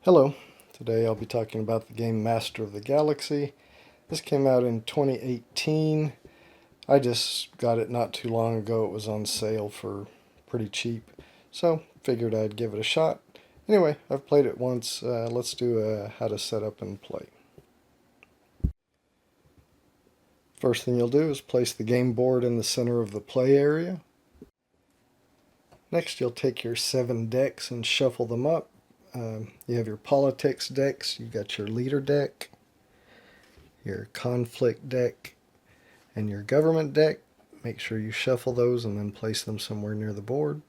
Hello, today I'll be talking about the game Master of the Galaxy. This came out in 2018. I just got it not too long ago. It was on sale for pretty cheap, so figured I'd give it a shot. Anyway, I've played it once. Let's do how to set up and play. First thing you'll do is place the game board in the center of the play area. Next you'll take your 7 decks and shuffle them up. You have your politics decks, you've got your leader deck, your conflict deck, and your government deck. Make sure you shuffle those and then place them somewhere near the board.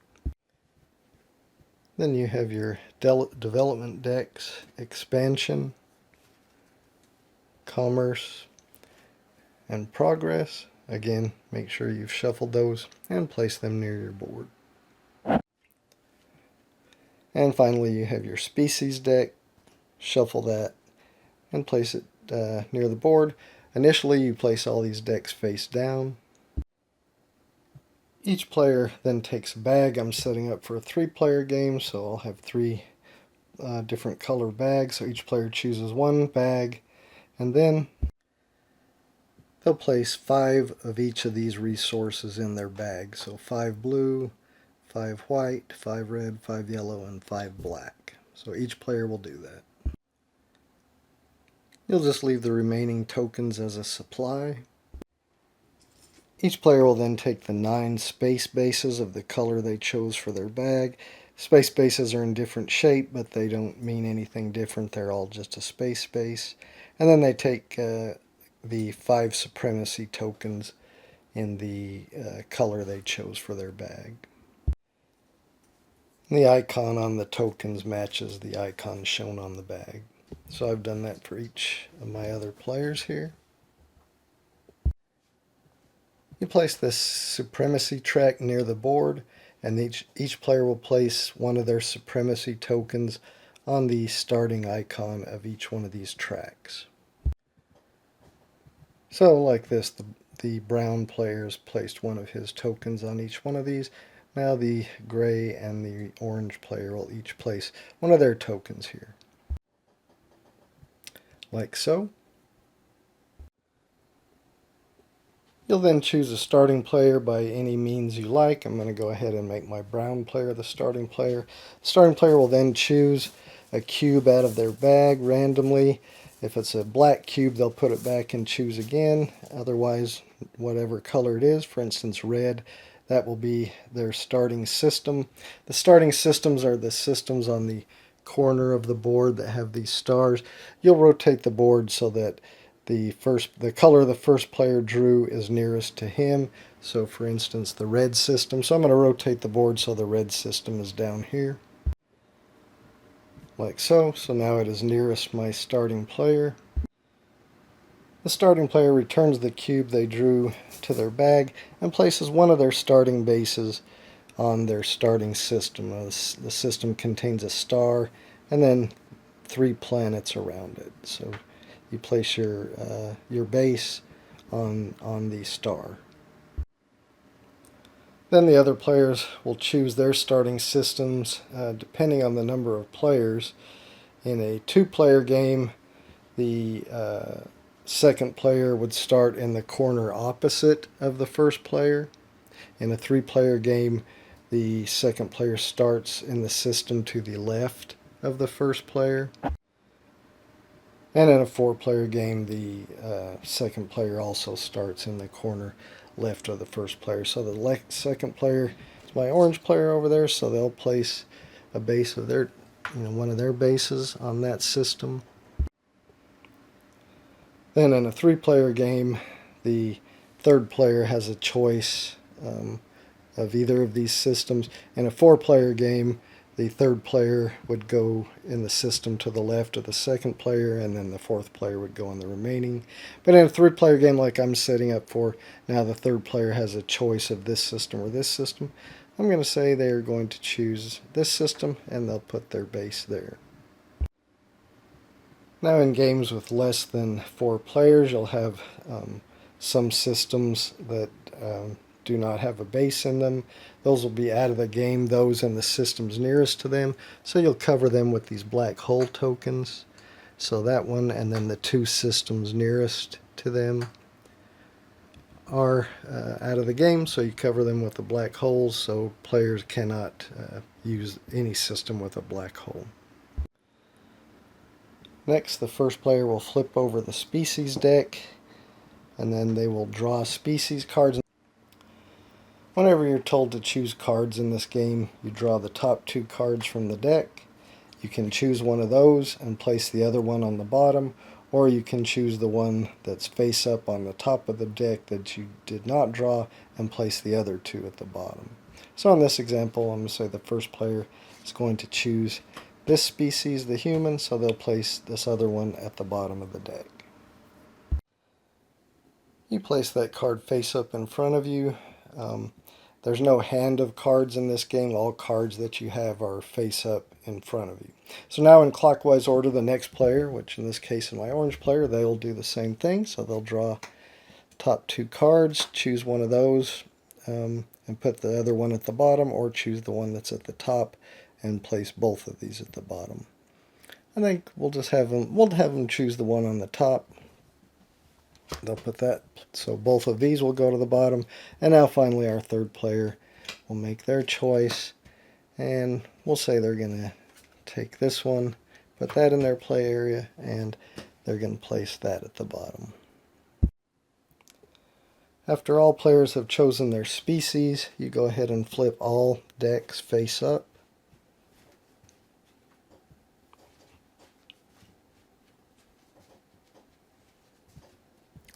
Then you have your development decks, expansion, commerce, and progress. Again, make sure you've shuffled those and place them near your board. And finally, you have your species deck. Shuffle that and place it near the board. Initially, you place all these decks face down. Each player then takes a bag. I'm setting up for a 3-player game, so I'll have 3 different color bags. So each player chooses one bag, and then they'll place 5 of each of these resources in their bag. So 5 blue, 5 white, 5 red, 5 yellow, and 5 black. So each player will do that. You'll just leave the remaining tokens as a supply. Each player will then take the 9 space bases of the color they chose for their bag. Space bases are in different shape, but they don't mean anything different. They're all just a space base. And then they take the 5 supremacy tokens in the color they chose for their bag. And the icon on the tokens matches the icon shown on the bag. So I've done that for each of my other players here. You place this supremacy track near the board, and each player will place one of their supremacy tokens on the starting icon of each one of these tracks. So like this, the brown player's placed one of his tokens on each one of these. Now the gray and the orange player will each place one of their tokens here. Like so. You'll then choose a starting player by any means you like. I'm going to go ahead and make my brown player the starting player. The starting player will then choose a cube out of their bag randomly. If it's a black cube, they'll put it back and choose again. Otherwise, whatever color it is, for instance red, that will be their starting system. The starting systems are the systems on the corner of the board that have these stars. You'll rotate the board so that the color the first player drew is nearest to him. So for instance, the red system. So I'm going to rotate the board so the red system is down here. Like so. So now it is nearest my starting player. The starting player returns the cube they drew to their bag and places one of their starting bases on their starting system. The system contains a star and then 3 planets around it. So you place your base on the star. Then the other players will choose their starting systems depending on the number of players. In a 2-player game, the second player would start in the corner opposite of the first player. In a 3-player game, the second player starts in the system to the left of the first player. And in a 4-player game, the second player also starts in the corner left of the first player. So the second player is my orange player over there, so they'll place a base of their, one of their bases on that system. Then in a 3-player game, the third player has a choice of either of these systems. In a 4-player game, the third player would go in the system to the left of the second player, and then the fourth player would go in the remaining. But in a 3-player game like I'm setting up for, now the third player has a choice of this system or this system. I'm going to say they're going to choose this system, and they'll put their base there. Now in games with less than 4 players, you'll have some systems that do not have a base in them. Those will be out of the game, those in the systems nearest to them. So you'll cover them with these black hole tokens. So that one, and then the two systems nearest to them are out of the game, so you cover them with the black holes so players cannot use any system with a black hole. Next, the first player will flip over the species deck, and then they will draw species cards. Whenever you're told to choose cards in this game, you draw the top two cards from the deck. You can choose one of those and place the other one on the bottom, or you can choose the one that's face up on the top of the deck that you did not draw and place the other two at the bottom. So in this example, I'm going to say the first player is going to choose this species, the human, so they'll place this other one at the bottom of the deck. You place that card face up in front of you. There's no hand of cards in this game. All cards that you have are face up in front of you. So now in clockwise order, the next player, which in this case is my orange player, they'll do the same thing. So they'll draw top two cards, choose one of those, and put the other one at the bottom, or choose the one that's at the top and place both of these at the bottom. I think we'll just have them choose the one on the top. They'll put that, so both of these will go to the bottom. And now finally our third player will make their choice, and we'll say they're going to take this one, put that in their play area, and they're going to place that at the bottom. After all players have chosen their species, you go ahead and flip all decks face up.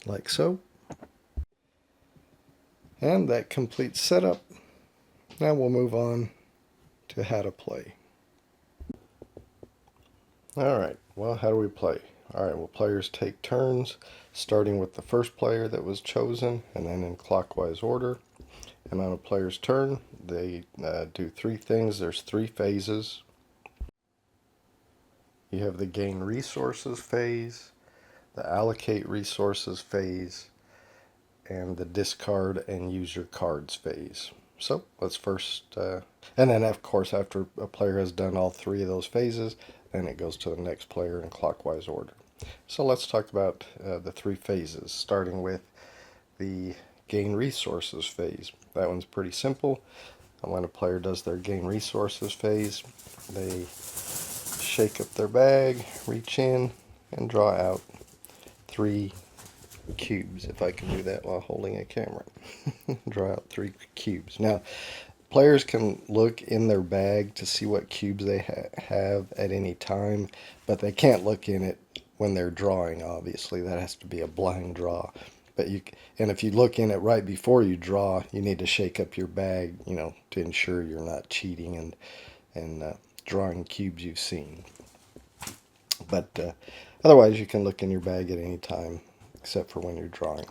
Like so. And that completes setup. Now we'll move on to how to play. Alright, well, how do we play? Alright, well, players take turns, starting with the first player that was chosen, and then in clockwise order. And on a player's turn, they do three things. There's three phases. You have the gain resources phase, the allocate resources phase, and the discard and use your cards phase. So let's first, and then of course after a player has done all three of those phases, then it goes to the next player in clockwise order. So let's talk about the three phases, starting with the gain resources phase. That one's pretty simple. When a player does their gain resources phase, they shake up their bag, reach in, and draw out 3 cubes, if I can do that while holding a camera. Draw out 3 cubes. Now, players can look in their bag to see what cubes they have at any time, but they can't look in it when they're drawing, obviously. That has to be a blind draw. But and if you look in it right before you draw, you need to shake up your bag, to ensure you're not cheating and drawing cubes you've seen. But otherwise, you can look in your bag at any time, except for when you're drawing.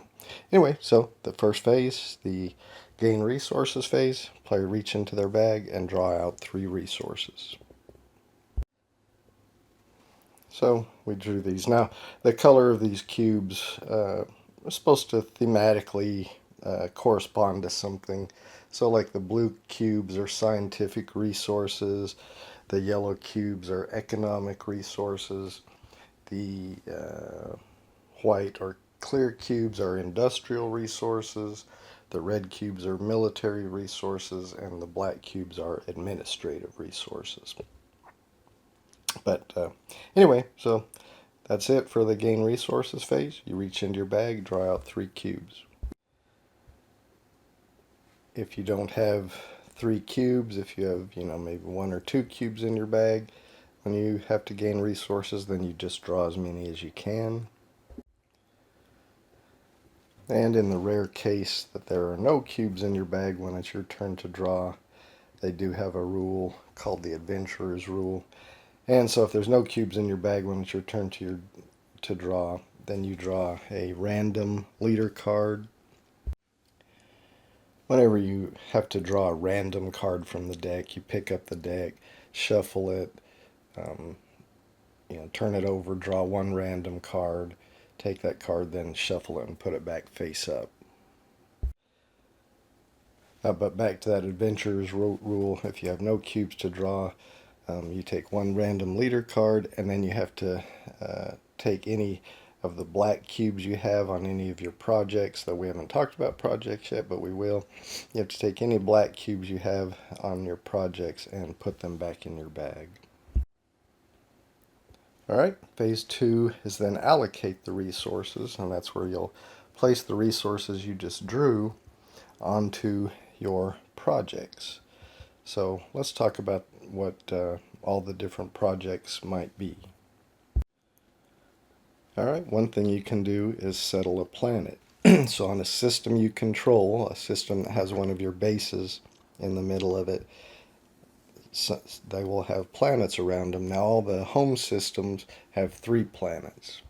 Anyway, so the first phase, the gain resources phase, player reach into their bag and draw out 3 resources. So we drew these. Now, the color of these cubes are supposed to thematically correspond to something. So like the blue cubes are scientific resources, the yellow cubes are economic resources, the white or clear cubes are industrial resources, the red cubes are military resources, and the black cubes are administrative resources. But anyway, so that's it for the gain resources phase. You reach into your bag, draw out 3 cubes. If you don't have 3 cubes, if you have, maybe 1 or 2 cubes in your bag, when you have to gain resources, then you just draw as many as you can. And in the rare case that there are no cubes in your bag when it's your turn to draw, they do have a rule called the Adventurer's Rule. And so if there's no cubes in your bag when it's your turn to draw, then you draw a random leader card. Whenever you have to draw a random card from the deck, you pick up the deck, shuffle it, turn it over, draw 1 random card, take that card, then shuffle it and put it back face up. But back to that adventurer's rule, if you have no cubes to draw, you take one random leader card, and then you have to take any of the black cubes you have on any of your projects. Though we haven't talked about projects yet, but we will. You have to take any black cubes you have on your projects and put them back in your bag. Alright, phase 2 is then allocate the resources, and that's where you'll place the resources you just drew onto your projects. So let's talk about what all the different projects might be. Alright, one thing you can do is settle a planet. So on a system you control, a system that has one of your bases in the middle of it, so they will have planets around them. Now all the home systems have 3 planets.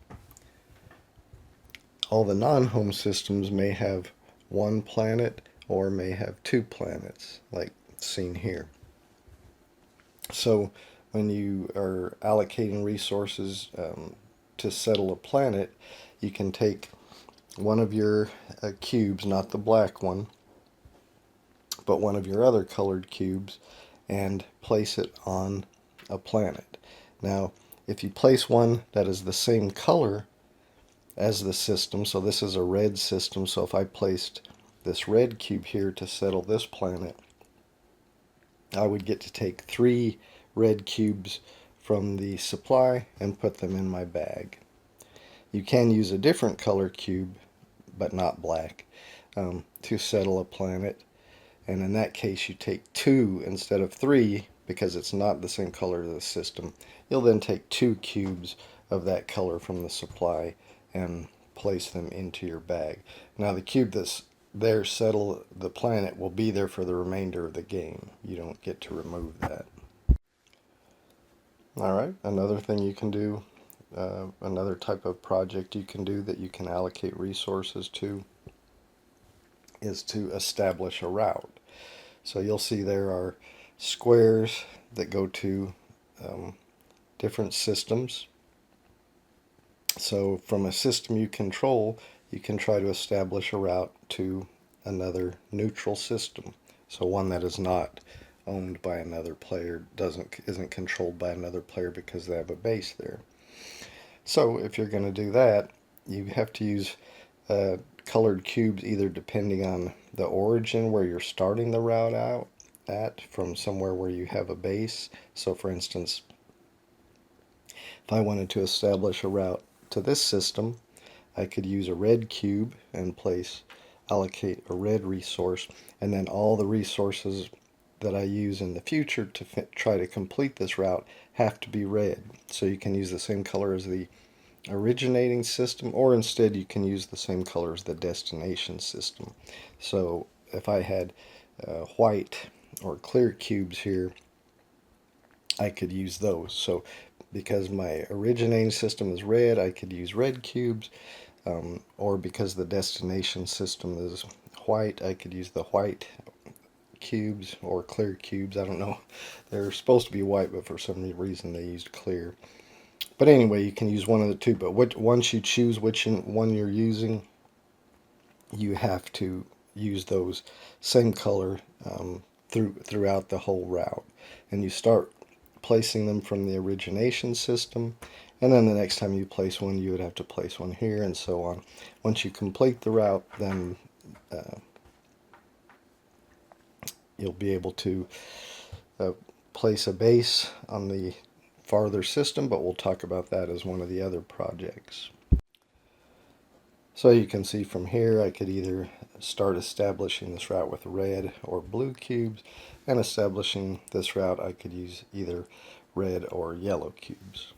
All the non-home systems may have 1 planet or may have 2 planets, like seen here. So when you are allocating resources to settle a planet, you can take one of your cubes, not the black one, but one of your other colored cubes, and place it on a planet. Now, if you place one that is the same color as the system, so this is a red system, so if I placed this red cube here to settle this planet, I would get to take 3 red cubes from the supply and put them in my bag. You can use a different color cube, but not black, to settle a planet. And in that case, you take 2 instead of 3 because it's not the same color as the system. You'll then take 2 cubes of that color from the supply and place them into your bag. Now the cube that's there settle the planet will be there for the remainder of the game. You don't get to remove that. Alright, another thing you can do, another type of project you can do that you can allocate resources to, is to establish a route. So you'll see there are squares that go to different systems. So from a system you control, you can try to establish a route to another neutral system. So one that is not owned by another player, isn't controlled by another player because they have a base there. So if you're going to do that, you have to use colored cubes, either depending on the origin where you're starting the route out at, from somewhere where you have a base. So for instance, if I wanted to establish a route to this system, I could use a red cube and allocate a red resource, and then all the resources that I use in the future to try to complete this route have to be red. So you can use the same color as the originating system, or instead you can use the same color as the destination system. So if I had white or clear cubes here, I could use those. So because my originating system is red, I could use red cubes, or because the destination system is white, I could use the white cubes or clear cubes. I don't know. They're supposed to be white, but for some reason they used clear. But anyway, you can use one of the two. But once you choose which one you're using, you have to use those same color throughout the whole route. And you start placing them from the origination system, and then the next time you place one, you would have to place one here, and so on. Once you complete the route, then you'll be able to place a base on the farther system, but we'll talk about that as one of the other projects. So you can see from here, I could either start establishing this route with red or blue cubes, and establishing this route I could use either red or yellow cubes.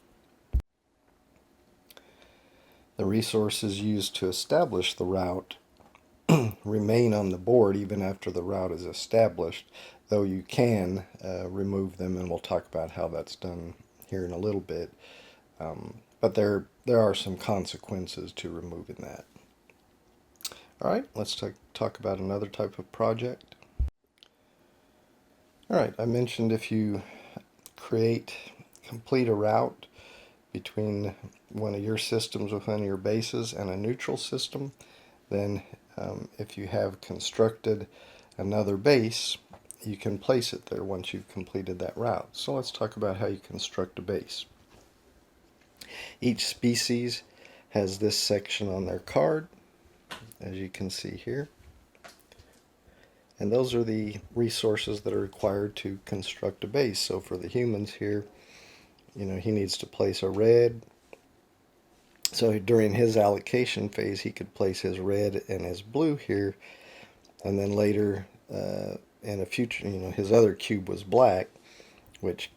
The resources used to establish the route remain on the board even after the route is established, though you can remove them, and we'll talk about how that's done here in a little bit. But there are some consequences to removing that. Alright, let's talk about another type of project. Alright, I mentioned if you complete a route between one of your systems within your bases and a neutral system, then if you have constructed another base, you can place it there once you've completed that route. So let's talk about how you construct a base. Each species has this section on their card, as you can see here. And those are the resources that are required to construct a base. So for the humans here, he needs to place a red. So during his allocation phase, he could place his red and his blue here. And then later, in a future, his other cube was black, which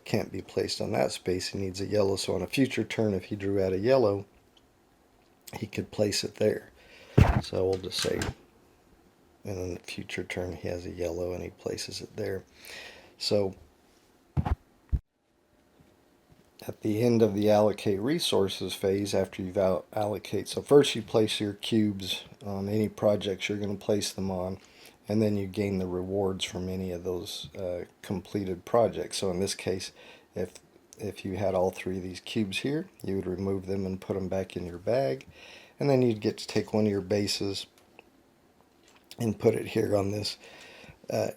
can't be placed on that space. He needs a yellow. So on a future turn, if he drew out a yellow, he could place it there. So we'll just say, and in the future turn, he has a yellow and he places it there. So at the end of the allocate resources phase, after you've allocate, so first you place your cubes on any projects you're going to place them on, and then you gain the rewards from any of those completed projects. So in this case, if you had all three of these cubes here, you would remove them and put them back in your bag, and then you'd get to take one of your bases and put it here on this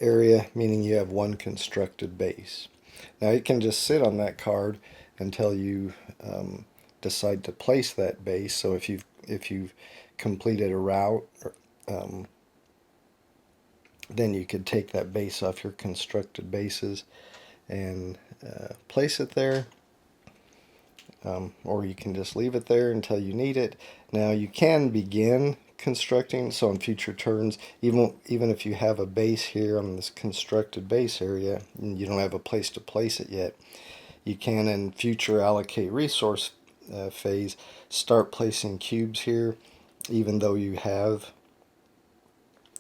area, meaning you have one constructed base. Now you can just sit on that card until you decide to place that base. So if you've completed a route, then you could take that base off your constructed bases and place it there. Or you can just leave it there until you need it. Now you can begin constructing, so in future turns, even if you have a base here on this constructed base area and you don't have a place to place it yet, you can in future allocate resource phase start placing cubes here, even though you have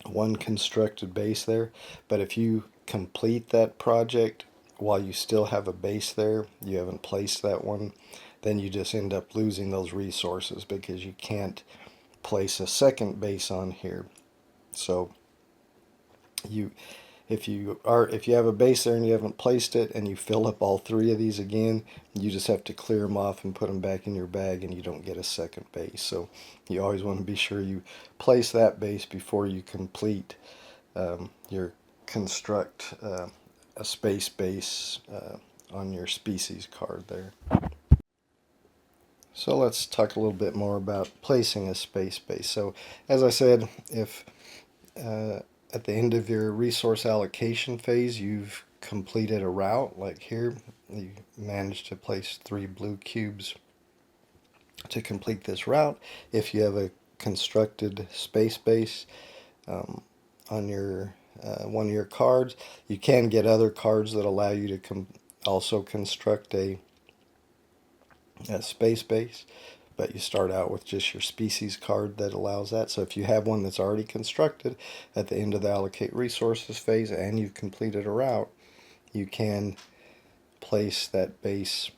one constructed base there. But if you complete that project while you still have a base there, you haven't placed that one, then you just end up losing those resources because you can't place a second base on here. So if you have a base there and you haven't placed it and you fill up all three of these again, you just have to clear them off and put them back in your bag, and you don't get a second base. So you always want to be sure you place that base before you complete your construct a space base on your species card there. So let's talk a little bit more about placing a space base. So as I said, if at the end of your resource allocation phase you've completed a route, like here, you managed to place 3 blue cubes to complete this route. If you have a constructed space base on your one of your cards, you can get other cards that allow you to also construct a space base, but you start out with just your species card that allows that. So if you have one that's already constructed at the end of the allocate resources phase and you've completed a route, you can place that base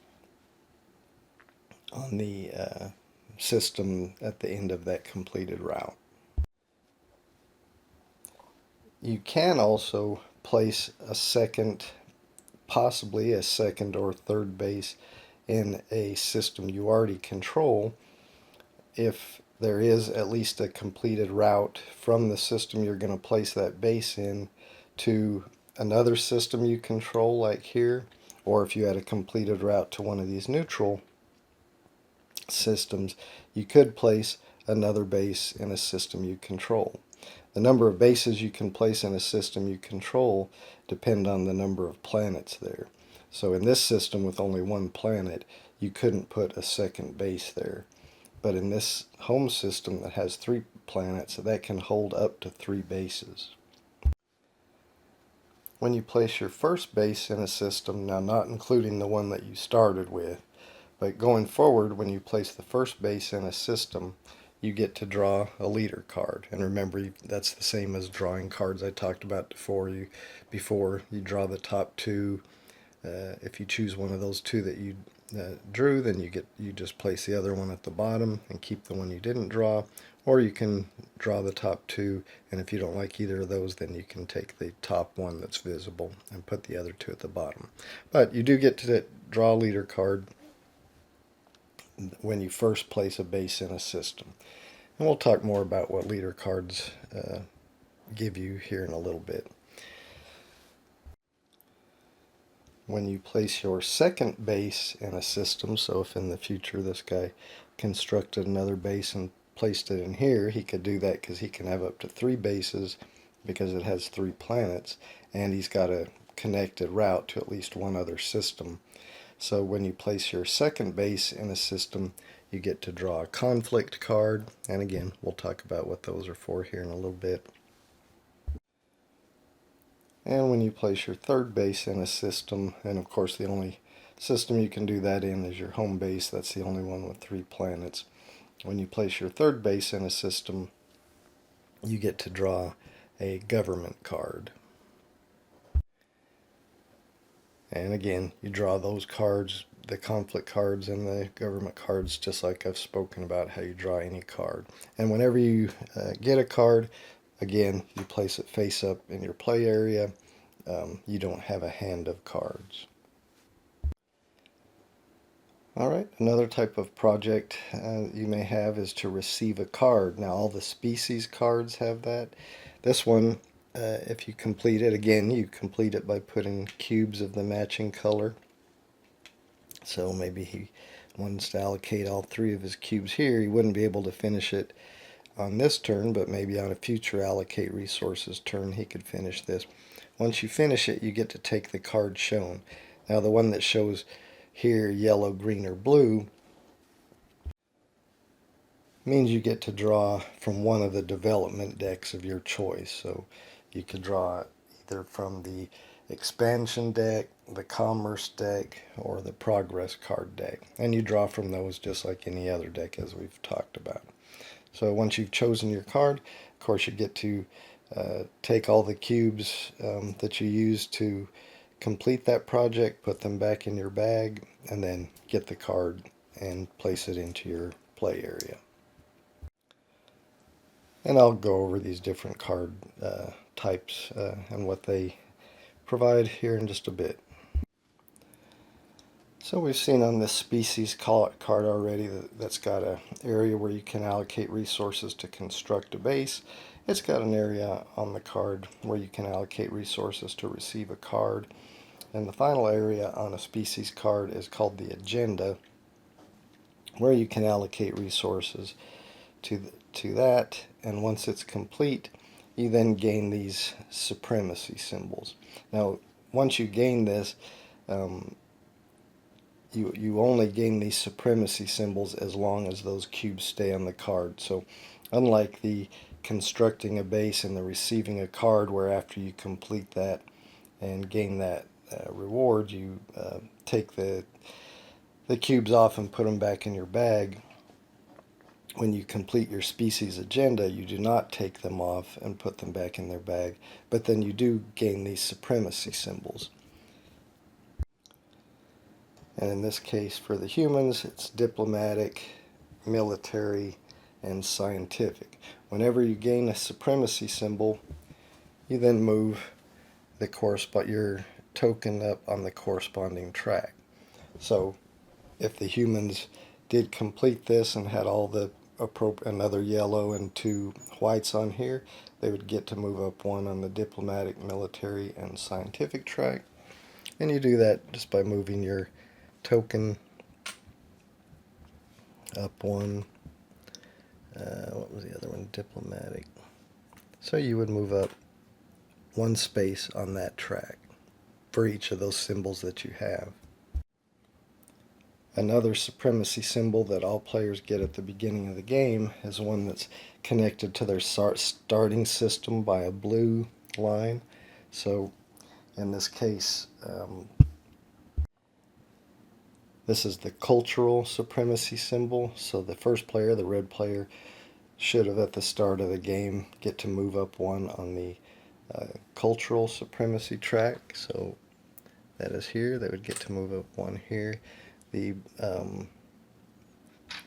on the system at the end of that completed route. You can also place a second, possibly a second or third base in a system you already control if there is at least a completed route from the system you're going to place that base in to another system you control, like here, or if you had a completed route to one of these neutral systems, you could place another base in a system you control. The number of bases you can place in a system you control depend on the number of planets there. So in this system with only one planet, you couldn't put a second base there. But in this home system that has 3 planets, that can hold up to 3 bases. When you place your first base in a system, now not including the one that you started with, but going forward, when you place the first base in a system, you get to draw a leader card. And remember, that's the same as drawing cards I talked about before. You draw the top 2. If you choose one of those 2 that you drew, then you just place the other one at the bottom and keep the one you didn't draw. Or you can draw the top 2, and if you don't like either of those, then you can take the top one that's visible and put the other 2 at the bottom. But you do get to draw a leader card when you first place a base in a system. And we'll talk more about what leader cards give you here in a little bit. When you place your second base in a system, so if in the future this guy constructed another base and placed it in here, he could do that because he can have up to 3 bases because it has 3 planets, and he's got a connected route to at least one other system. So when you place your second base in a system, you get to draw a conflict card, and again, we'll talk about what those are for here in a little bit. And when you place your third base in a system, and of course the only system you can do that in is your home base, that's the only one with 3 planets. When you place your third base in a system, you get to draw a government card. And again, you draw those cards, the conflict cards and the government cards, just like I've spoken about how you draw any card. And whenever you get a card, again, you place it face up in your play area. You don't have a hand of cards. Alright, another type of project you may have is to receive a card. Now all the species cards have that. This one, if you complete it, again, you complete it by putting cubes of the matching color. So maybe he wants to allocate all 3 of his cubes here. He wouldn't be able to finish it on this turn, but maybe on a future allocate resources turn he could finish this. Once you finish it, you get to take the card shown. Now the one that shows here yellow, green, or blue means you get to draw from one of the development decks of your choice. So you could draw either from the expansion deck, the commerce deck, or the progress card deck. And you draw from those just like any other deck as we've talked about. So once you've chosen your card, of course you get to take all the cubes that you used to complete that project, put them back in your bag, and then get the card and place it into your play area. And I'll go over these different card types and what they provide here in just a bit. So we've seen on this species card already that's got an area where you can allocate resources to construct a base. It's got an area on the card where you can allocate resources to receive a card. And the final area on a species card is called the agenda, where you can allocate resources to that. And once it's complete, you then gain these supremacy symbols. Now, once you gain this, you only gain these supremacy symbols as long as those cubes stay on the card. So unlike the constructing a base and the receiving a card, where after you complete that and gain that reward, you take the cubes off and put them back in your bag. When you complete your species agenda, you do not take them off and put them back in their bag, but then you do gain these supremacy symbols. And in this case, for the humans, it's diplomatic, military, and scientific. Whenever you gain a supremacy symbol, you then move your token up on the corresponding track. So if the humans did complete this and had all the another yellow and 2 whites on here, they would get to move up 1 on the diplomatic, military, and scientific track. And you do that just by moving your token up 1. What was the other one? Diplomatic. So you would move up 1 space on that track for each of those symbols that you have. Another supremacy symbol that all players get at the beginning of the game is one that's connected to their starting system by a blue line. So in this case, this is the cultural supremacy symbol. So the first player, the red player, should have at the start of the game get to move up 1 on the cultural supremacy track. So that is here. They would get to move up 1 here. The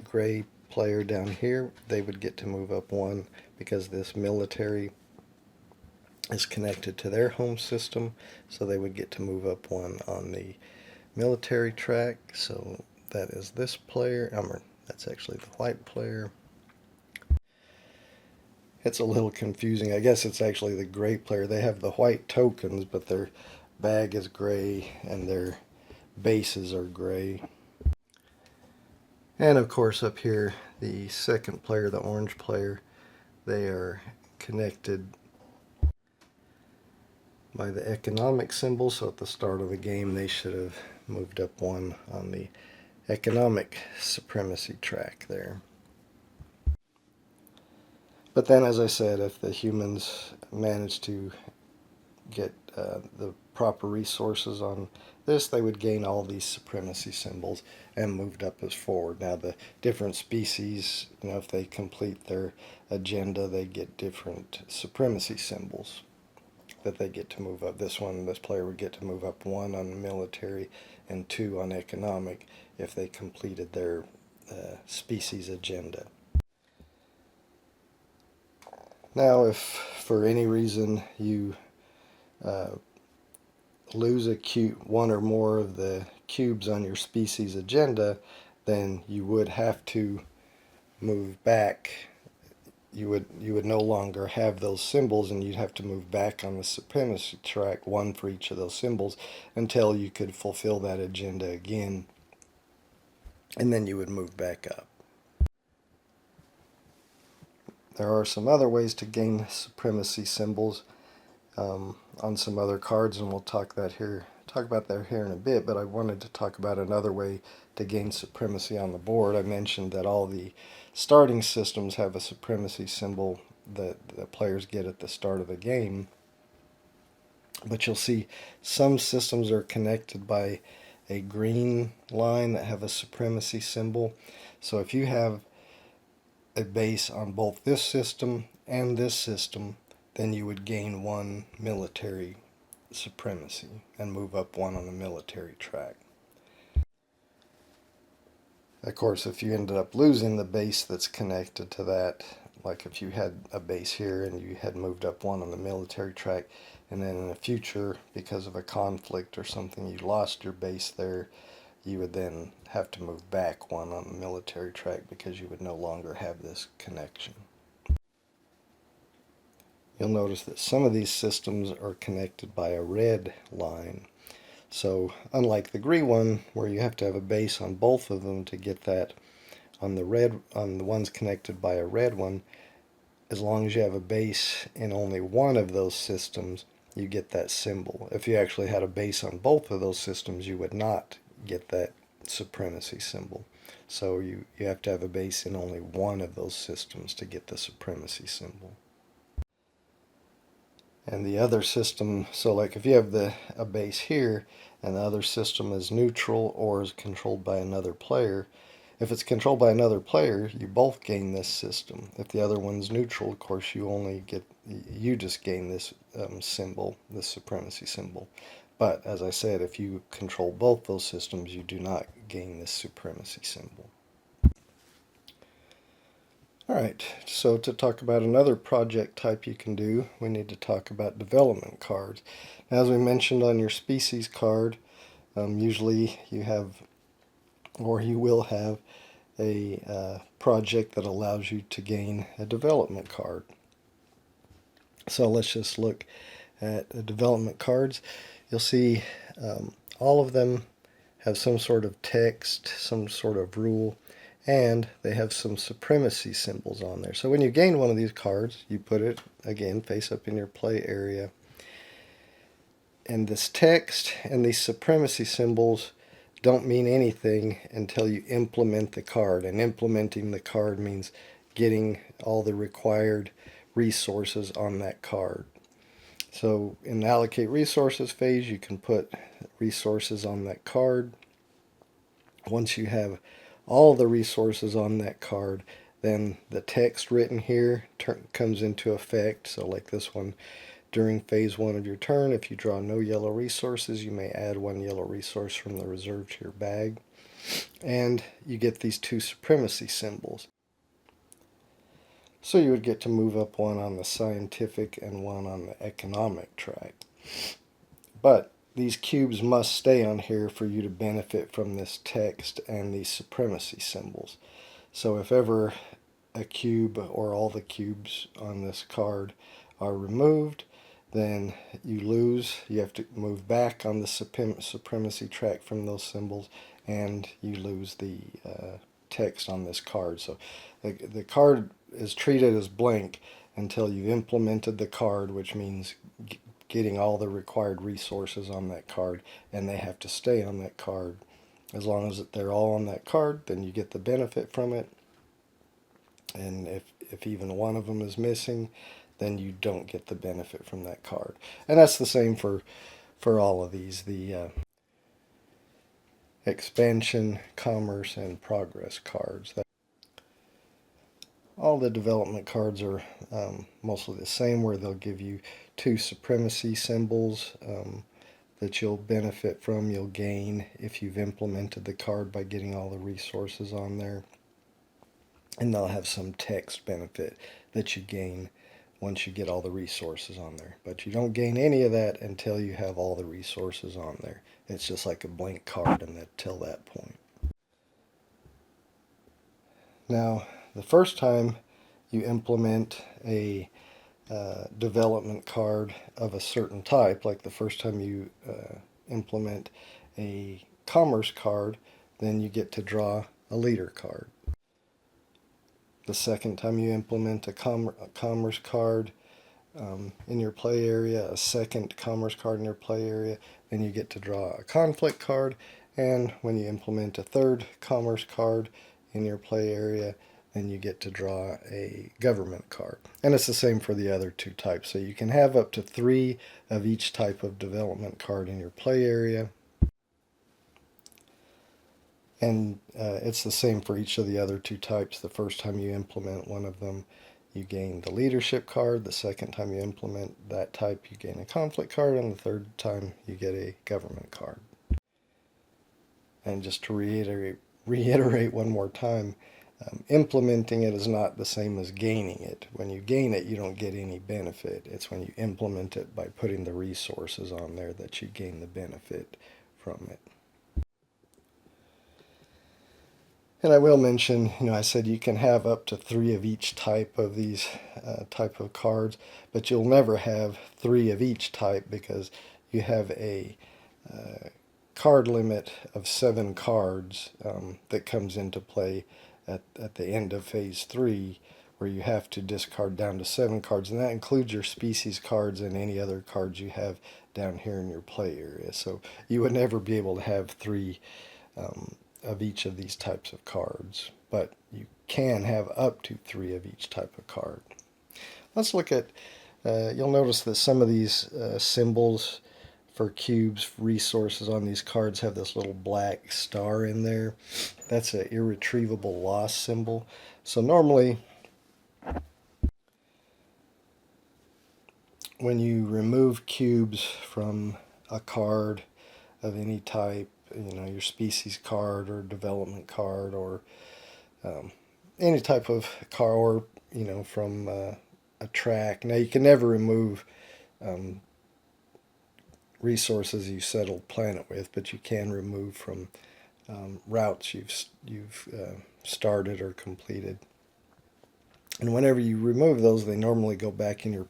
gray player down here, they would get to move up 1 because this military is connected to their home system, so they would get to move up 1 on the military track. So that is this player. That's actually the white player. it's a little confusing. I guess it's actually the gray player. They have the white tokens, but their bag is gray and their bases are gray. And of course up here, the second player, the orange player, they are connected by the economic symbol. So at the start of the game, they should have moved up one on the economic supremacy track there. But then, as I said, if the humans manage to get the proper resources on this, they would gain all these supremacy symbols and moved up as forward. Now the different species, if they complete their agenda, they get different supremacy symbols that they get to move up. This player would get to move up 1 on military and 2 on economic if they completed their species agenda. Now if for any reason you lose one or more of the cubes on your species agenda, then you would have to move back. You would no longer have those symbols, and you'd have to move back on the supremacy track, 1 for each of those symbols, until you could fulfill that agenda again, and then you would move back up. There are some other ways to gain supremacy symbols on some other cards, and we'll talk about that here in a bit, but I wanted to talk about another way to gain supremacy on the board. I mentioned that all the starting systems have a supremacy symbol that the players get at the start of the game, but you'll see some systems are connected by a green line that have a supremacy symbol. So if you have a base on both this system and this system, then you would gain 1 military supremacy and move up 1 on the military track. Of course, if you ended up losing the base that's connected to that, like if you had a base here and you had moved up 1 on the military track, and then in the future, because of a conflict or something, you lost your base there, you would then have to move back 1 on the military track because you would no longer have this connection. You'll notice that some of these systems are connected by a red line. So unlike the green one, where you have to have a base on both of them to get that, on the ones connected by a red one, as long as you have a base in only one of those systems, you get that symbol. If you actually had a base on both of those systems, you would not get that supremacy symbol. So you have to have a base in only one of those systems to get the supremacy symbol. And the other system, so like if you have a base here and the other system is neutral or is controlled by another player, if it's controlled by another player, you both gain this system. If the other one's neutral, of course, you just gain this symbol, this supremacy symbol. But as I said, if you control both those systems, you do not gain this supremacy symbol. Alright, so to talk about another project type you can do, we need to talk about development cards. Now, as we mentioned on your species card, usually you have, or you will have, a project that allows you to gain a development card. So let's just look at the development cards. You'll see all of them have some sort of text, some sort of rule, and they have some supremacy symbols on there. So when you gain one of these cards, you put it, again, face up in your play area. And this text and these supremacy symbols don't mean anything until you implement the card. And implementing the card means getting all the required resources on that card. So in the allocate resources phase, you can put resources on that card. Once you have all the resources on that card, then the text written here comes into effect. So like this one, during phase 1 of your turn, if you draw no yellow resources, you may add 1 yellow resource from the reserve to your bag. And you get these 2 supremacy symbols. So you would get to move up 1 on the scientific and 1 on the economic track. But these cubes must stay on here for you to benefit from this text and these supremacy symbols. So if ever a cube or all the cubes on this card are removed, then you lose. You have to move back on the supremacy track from those symbols, and you lose the text on this card. So the card is treated as blank until you've implemented the card, which means getting all the required resources on that card, and they have to stay on that card. As long as they're all on that card, then you get the benefit from it. And if even one of them is missing, then you don't get the benefit from that card. And that's the same for all of these. The expansion, commerce, and progress cards. All the development cards are mostly the same, where they'll give you 2 supremacy symbols that you'll benefit from, you'll gain if you've implemented the card by getting all the resources on there. And they'll have some text benefit that you gain once you get all the resources on there. But you don't gain any of that until you have all the resources on there. It's just like a blank card until that point. Now, the first time you implement a development card of a certain type, like the first time you implement a commerce card, then you get to draw a leader card. The second time you implement a commerce card in your play area, a second commerce card in your play area, then you get to draw a conflict card. And when you implement a third commerce card in your play area, then you get to draw a government card. And it's the same for the other 2 types. So you can have up to 3 of each type of development card in your play area. And it's the same for each of the other 2 types. The first time you implement one of them, you gain the leadership card. The second time you implement that type, you gain a conflict card. And the third time, you get a government card. And just to reiterate one more time, implementing it is not the same as gaining it. When you gain it, you don't get any benefit. It's when you implement it by putting the resources on there that you gain the benefit from it. And I will mention, I said you can have up to 3 of each type of these type of cards, but you'll never have 3 of each type because you have a card limit of 7 cards that comes into play at the end of phase 3, where you have to discard down to 7 cards, and that includes your species cards and any other cards you have down here in your play area. So you would never be able to have 3 of each of these types of cards, but you can have up to 3 of each type of card. Let's look at, you'll notice that some of these symbols for cubes, resources on these cards have this little black star in there. That's an irretrievable loss symbol. So normally, when you remove cubes from a card of any type, your species card or development card or any type of card, or from a track. Now you can never remove resources you settled planet with, but you can remove from routes you've started or completed. And whenever you remove those, they normally go back in your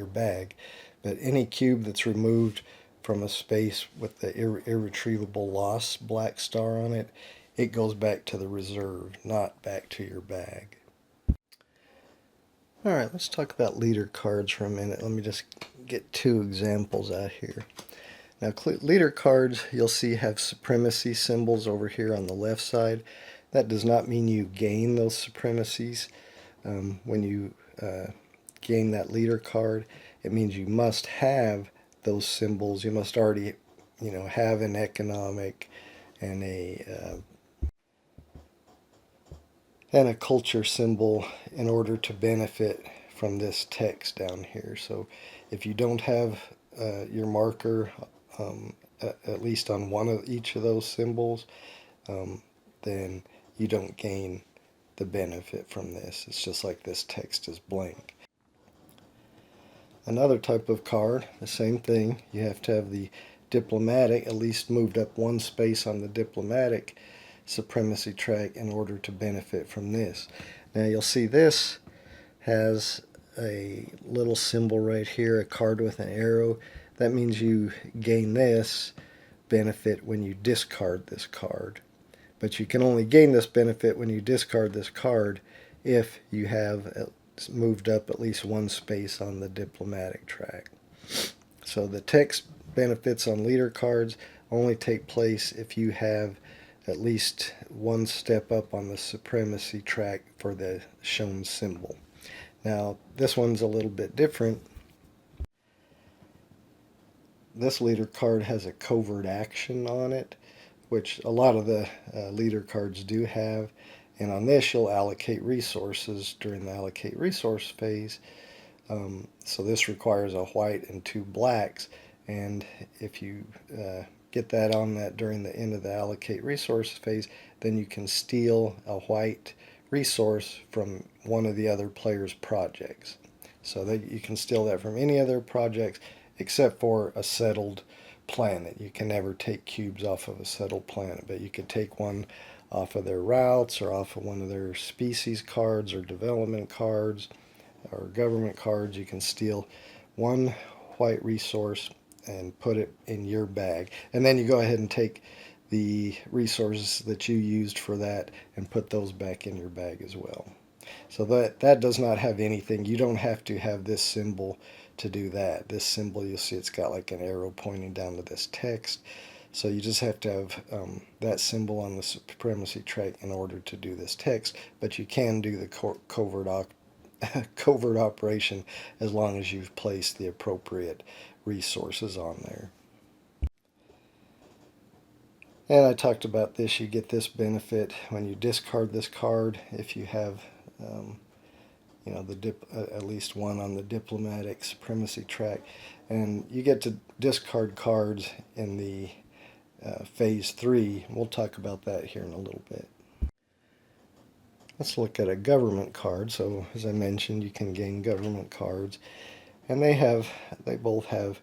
bag. But any cube that's removed from a space with the irretrievable loss black star on it, it goes back to the reserve, not back to your bag. Alright, let's talk about leader cards for a minute. Let me just get 2 examples out here. Now, leader cards, you'll see, have supremacy symbols over here on the left side. That does not mean you gain those supremacies. When you gain that leader card, it means you must have those symbols. You must already, have an economic and a culture symbol in order to benefit from this text down here. So if you don't have your marker at least on one of each of those symbols, then you don't gain the benefit from this. It's just like this text is blank. Another type of card, the same thing. You have to have the diplomatic at least moved up 1 space on the diplomatic supremacy track in order to benefit from this. Now you'll see this has a little symbol right here, a card with an arrow. That means you gain this benefit when you discard this card. But you can only gain this benefit when you discard this card if you have moved up at least one space on the diplomatic track. So the text benefits on leader cards only take place if you have at least one step up on the supremacy track for the shown symbol. Now this one's a little bit different. This leader card has a covert action on it, which a lot of the leader cards do have. And on this, you'll allocate resources during the allocate resource phase. So this requires a white and 2 blacks. And if you get that on that during the end of the allocate resource phase, then you can steal a white resource from one of the other players' projects. So that you can steal that from any other projects except for a settled planet. You can never take cubes off of a settled planet, but you could take one off of their routes or off of one of their species cards or development cards or government cards. You can steal one white resource and put it in your bag. And then you go ahead and take the resources that you used for that and put those back in your bag as well. So that does not have anything. You don't have to have this symbol to do that. This symbol, you'll see it's got like an arrow pointing down to this text. So you just have to have that symbol on the supremacy track in order to do this text. But you can do the covert operation as long as you've placed the appropriate resources on there. And I talked about this. You get this benefit when you discard this card if you have at least one on the diplomatic supremacy track, and you get to discard cards in the phase 3. We'll talk about that here in a little bit. Let's look at a government card. So as I mentioned, you can gain government cards, and they both have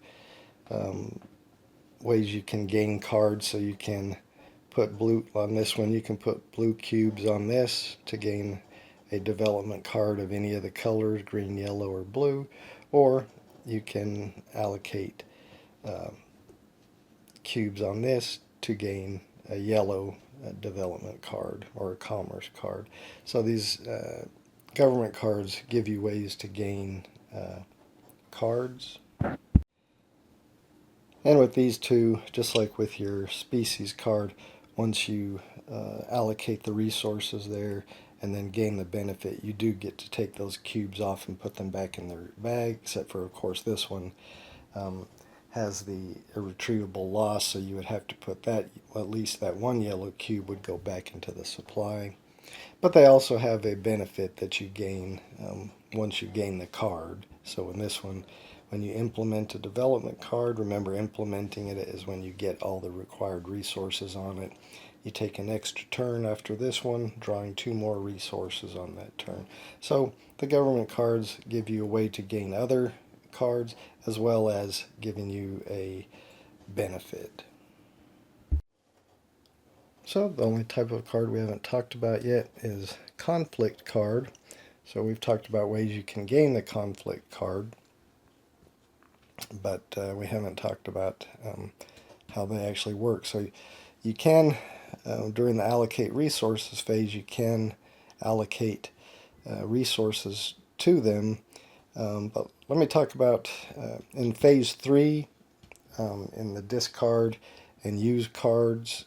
ways you can gain cards. So you can put blue on this one. You can put blue cubes on this to gain a development card of any of the colors, green, yellow, or blue, or you can allocate cubes on this to gain a yellow development card or a commerce card. So these government cards give you ways to gain cards. And with these two, just like with your species card, once you allocate the resources there and then gain the benefit, you do get to take those cubes off and put them back in their bag, except for, of course, this one has the irretrievable loss, so you would have to put that, at least that one yellow cube would go back into the supply. But they also have a benefit that you gain once you gain the card. So in this one, when you implement a development card, remember implementing it is when you get all the required resources on it. You take an extra turn after this one, drawing 2 more resources on that turn. So the government cards give you a way to gain other cards as well as giving you a benefit. So the only type of card we haven't talked about yet is conflict card. So we've talked about ways you can gain the conflict card, but we haven't talked about how they actually work. So you can, during the allocate resources phase, you can allocate resources to them. But let me talk about in phase 3, in the discard and use cards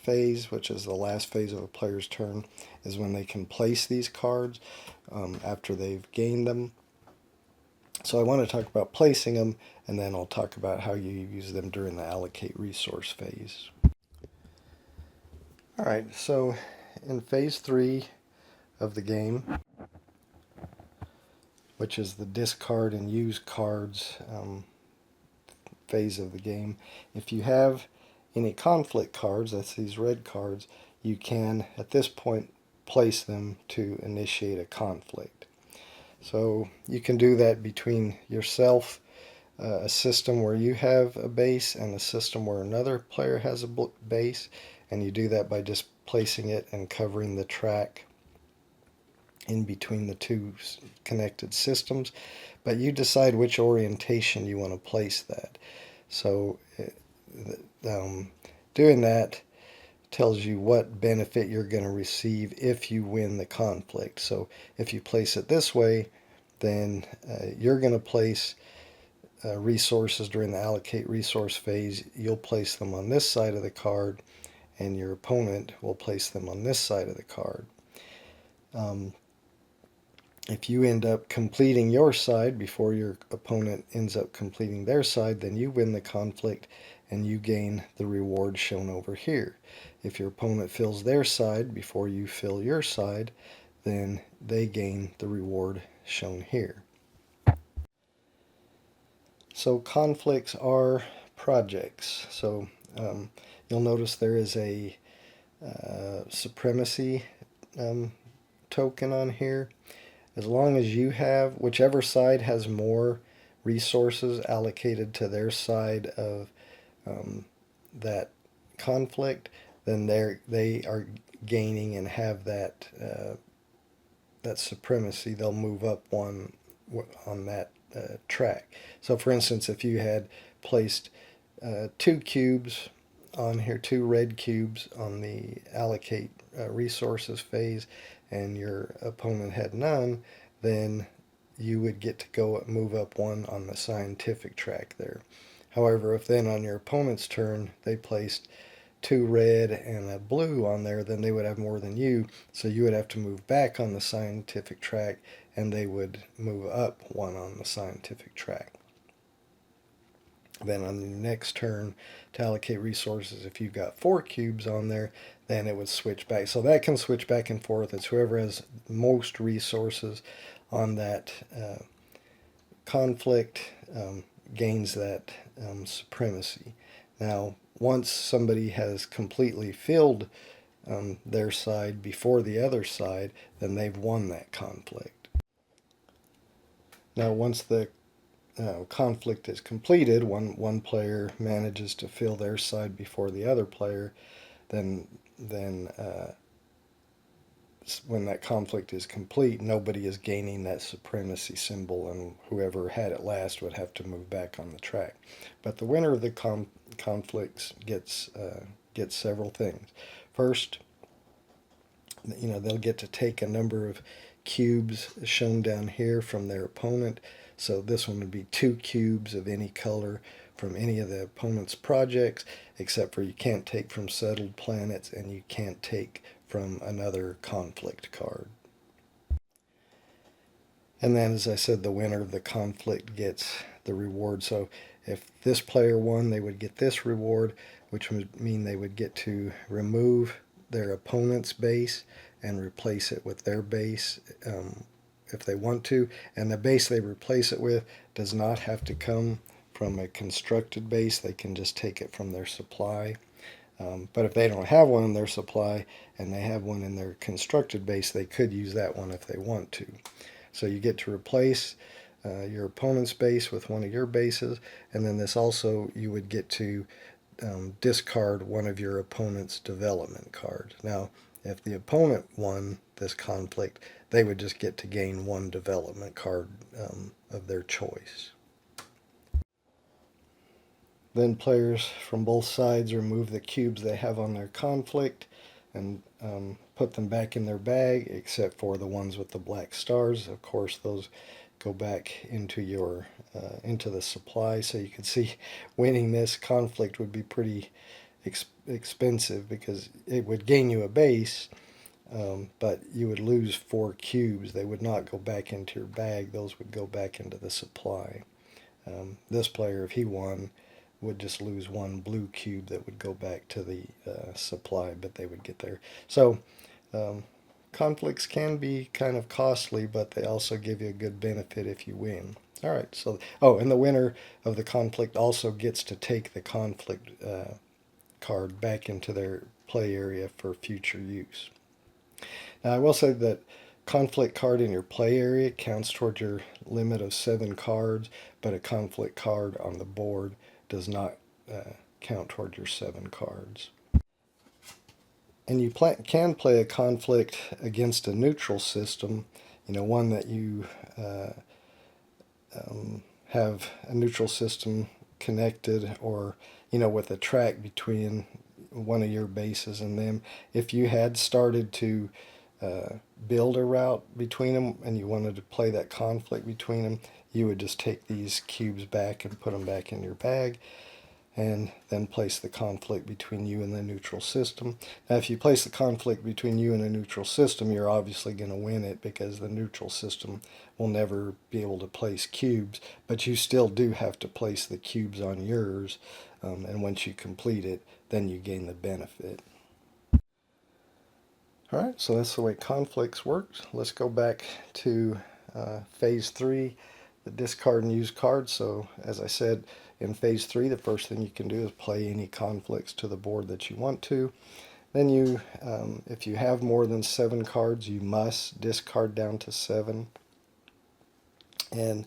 phase, which is the last phase of a player's turn, is when they can place these cards after they've gained them. So I want to talk about placing them, and then I'll talk about how you use them during the allocate resource phase. Alright, so in phase 3 of the game, which is the discard and use cards phase of the game, if you have any conflict cards, that's these red cards, you can at this point place them to initiate a conflict. So you can do that between yourself, a system where you have a base, and a system where another player has a base, and you do that by just placing it and covering the track in between the two connected systems, but you decide which orientation you want to place that. So doing that tells you what benefit you're going to receive if you win the conflict. So if you place it this way, then you're going to place resources during the allocate resource phase. You'll place them on this side of the card, and your opponent will place them on this side of the card. If you end up completing your side before your opponent ends up completing their side, then you win the conflict and you gain the reward shown over here. If your opponent fills their side before you fill your side, then they gain the reward shown here. So conflicts are projects. So you'll notice there is a supremacy token on here. As long as you have, whichever side has more resources allocated to their side of that conflict, then they are gaining and have that that supremacy. They'll move up one on that track. So for instance, if you had placed 2 cubes on here, 2 red cubes on the allocate resources phase, and your opponent had none, then you would get to go move up 1 on the scientific track there. However, if then on your opponent's turn they placed 2 red and a blue on there, then they would have more than you, so you would have to move back on the scientific track, and they would move up 1 on the scientific track. Then on the next turn to allocate resources, if you've got 4 cubes on there, then it would switch back. So that can switch back and forth. It's whoever has most resources on that conflict gains that supremacy. Now, once somebody has completely filled their side before the other side, then they've won that conflict. Now, once the conflict is completed, one player manages to fill their side before the other player, then when that conflict is complete, nobody is gaining that supremacy symbol, and whoever had it last would have to move back on the track. But the winner of the conflicts gets several things. First, they'll get to take a number of cubes shown down here from their opponent. So this one would be 2 cubes of any color from any of the opponent's projects, except for you can't take from settled planets and you can't take from another conflict card. And then, as I said, the winner of the conflict gets the reward. So if this player won, they would get this reward, which would mean they would get to remove their opponent's base and replace it with their base if they want to. And the base they replace it with does not have to come from a constructed base. They can just take it from their supply. But if they don't have one in their supply and they have one in their constructed base, they could use that one if they want to. So you get to replace your opponent's base with one of your bases, and then this also, you would get to discard one of your opponent's development cards. Now, if the opponent won this conflict, they would just get to gain 1 development card of their choice. Then players from both sides remove the cubes they have on their conflict and put them back in their bag, except for the ones with the black stars. Of course, those go back into your into the supply. So you can see winning this conflict would be pretty expensive, because it would gain you a base, but you would lose 4 cubes. They would not go back into your bag. Those would go back into the supply. This player, if he won, would just lose 1 blue cube that would go back to the supply, but they would get there. So conflicts can be kind of costly, but they also give you a good benefit if you win. All right, so, and the winner of the conflict also gets to take the conflict card back into their play area for future use. Now, I will say that conflict card in your play area counts toward your limit of 7 cards, but a conflict card on the board does not count toward your 7 cards. and you can play a conflict against a neutral system, one that you have a neutral system connected, or with a track between one of your bases and them. If you had started to build a route between them and you wanted to play that conflict between them, you would just take these cubes back and put them back in your bag, and then place the conflict between you and the neutral system. Now, if you place the conflict between you and a neutral system, you're obviously going to win it, because the neutral system will never be able to place cubes, but you still do have to place the cubes on yours, and once you complete it, then you gain the benefit. Alright, so that's the way conflicts work. Let's go back to phase 3, the discard and use cards. So as I said, in phase 3, the first thing you can do is play any conflicts to the board that you want to. Then you, if you have more than 7 cards, you must discard down to 7. And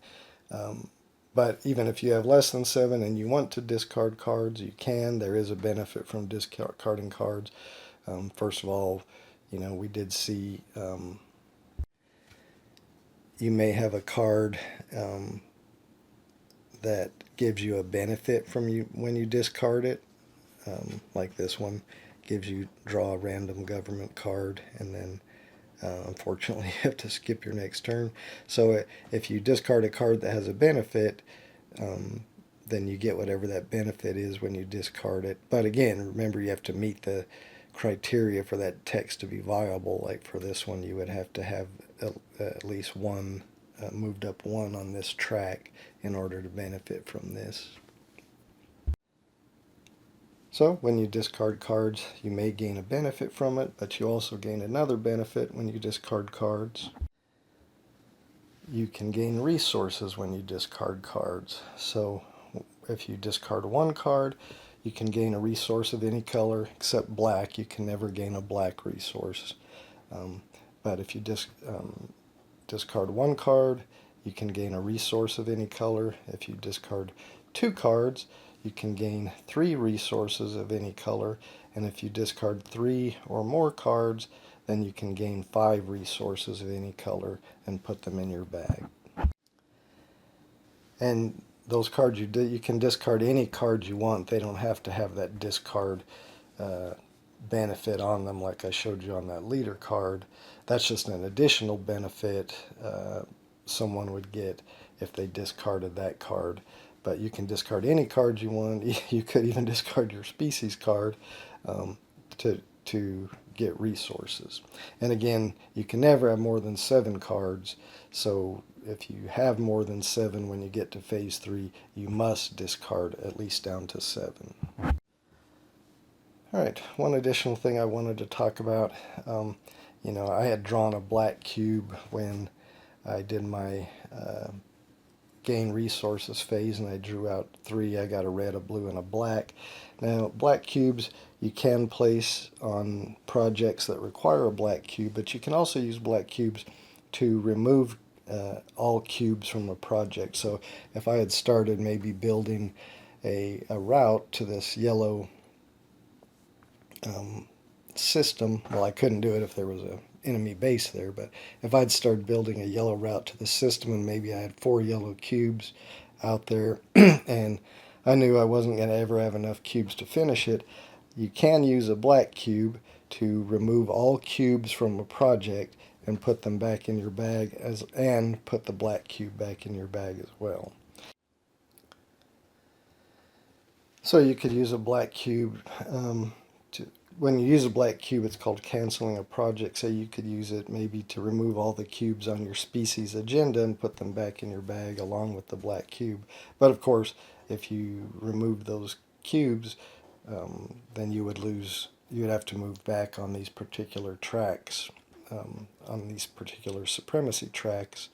but even if you have less than 7 and you want to discard cards, you can. There is a benefit from discarding cards. First of all, we did see you may have a card that gives you a benefit from you when you discard it, like this one gives you draw a random government card, and then unfortunately you have to skip your next turn. So if you discard a card that has a benefit, then you get whatever that benefit is when you discard it. But again, remember, you have to meet the criteria for that text to be viable. Like for this one, you would have to have at least one moved up 1 on this track in order to benefit from this. So when you discard cards, you may gain a benefit from it, but you also gain another benefit when you discard cards. You can gain resources when you discard cards. So if you discard 1 card, you can gain a resource of any color except black. You can never gain a black resource. But if you discard 1 card, you can gain a resource of any color. If you discard 2 cards, you can gain 3 resources of any color. And if you discard 3 or more cards, then you can gain 5 resources of any color and put them in your bag. And those cards you can discard any card you want. They don't have to have that discard benefit on them like I showed you on that leader card. That's just an additional benefit someone would get if they discarded that card. But you can discard any card you want. You could even discard your species card to get resources. And again, you can never have more than 7 cards. So if you have more than 7 when you get to phase 3, you must discard at least down to 7. Alright, one additional thing I wanted to talk about. I had drawn a black cube when I did my gain resources phase, and I drew out 3. I got a red, a blue, and a black. Now, black cubes you can place on projects that require a black cube, but you can also use black cubes to remove all cubes from a project. So if I had started maybe building a route to this yellow system, well, I couldn't do it if there was a enemy base there, but if I'd started building a yellow route to the system and maybe I had 4 yellow cubes out there and I knew I wasn't going to ever have enough cubes to finish it, you can use a black cube to remove all cubes from a project and put them back in your bag, and put the black cube back in your bag as well. So you could use a black cube when you use a black cube, it's called canceling a project. So you could use it maybe to remove all the cubes on your species agenda and put them back in your bag along with the black cube. But of course, if you remove those cubes, then you would have to move back on these particular tracks, on these particular supremacy tracks.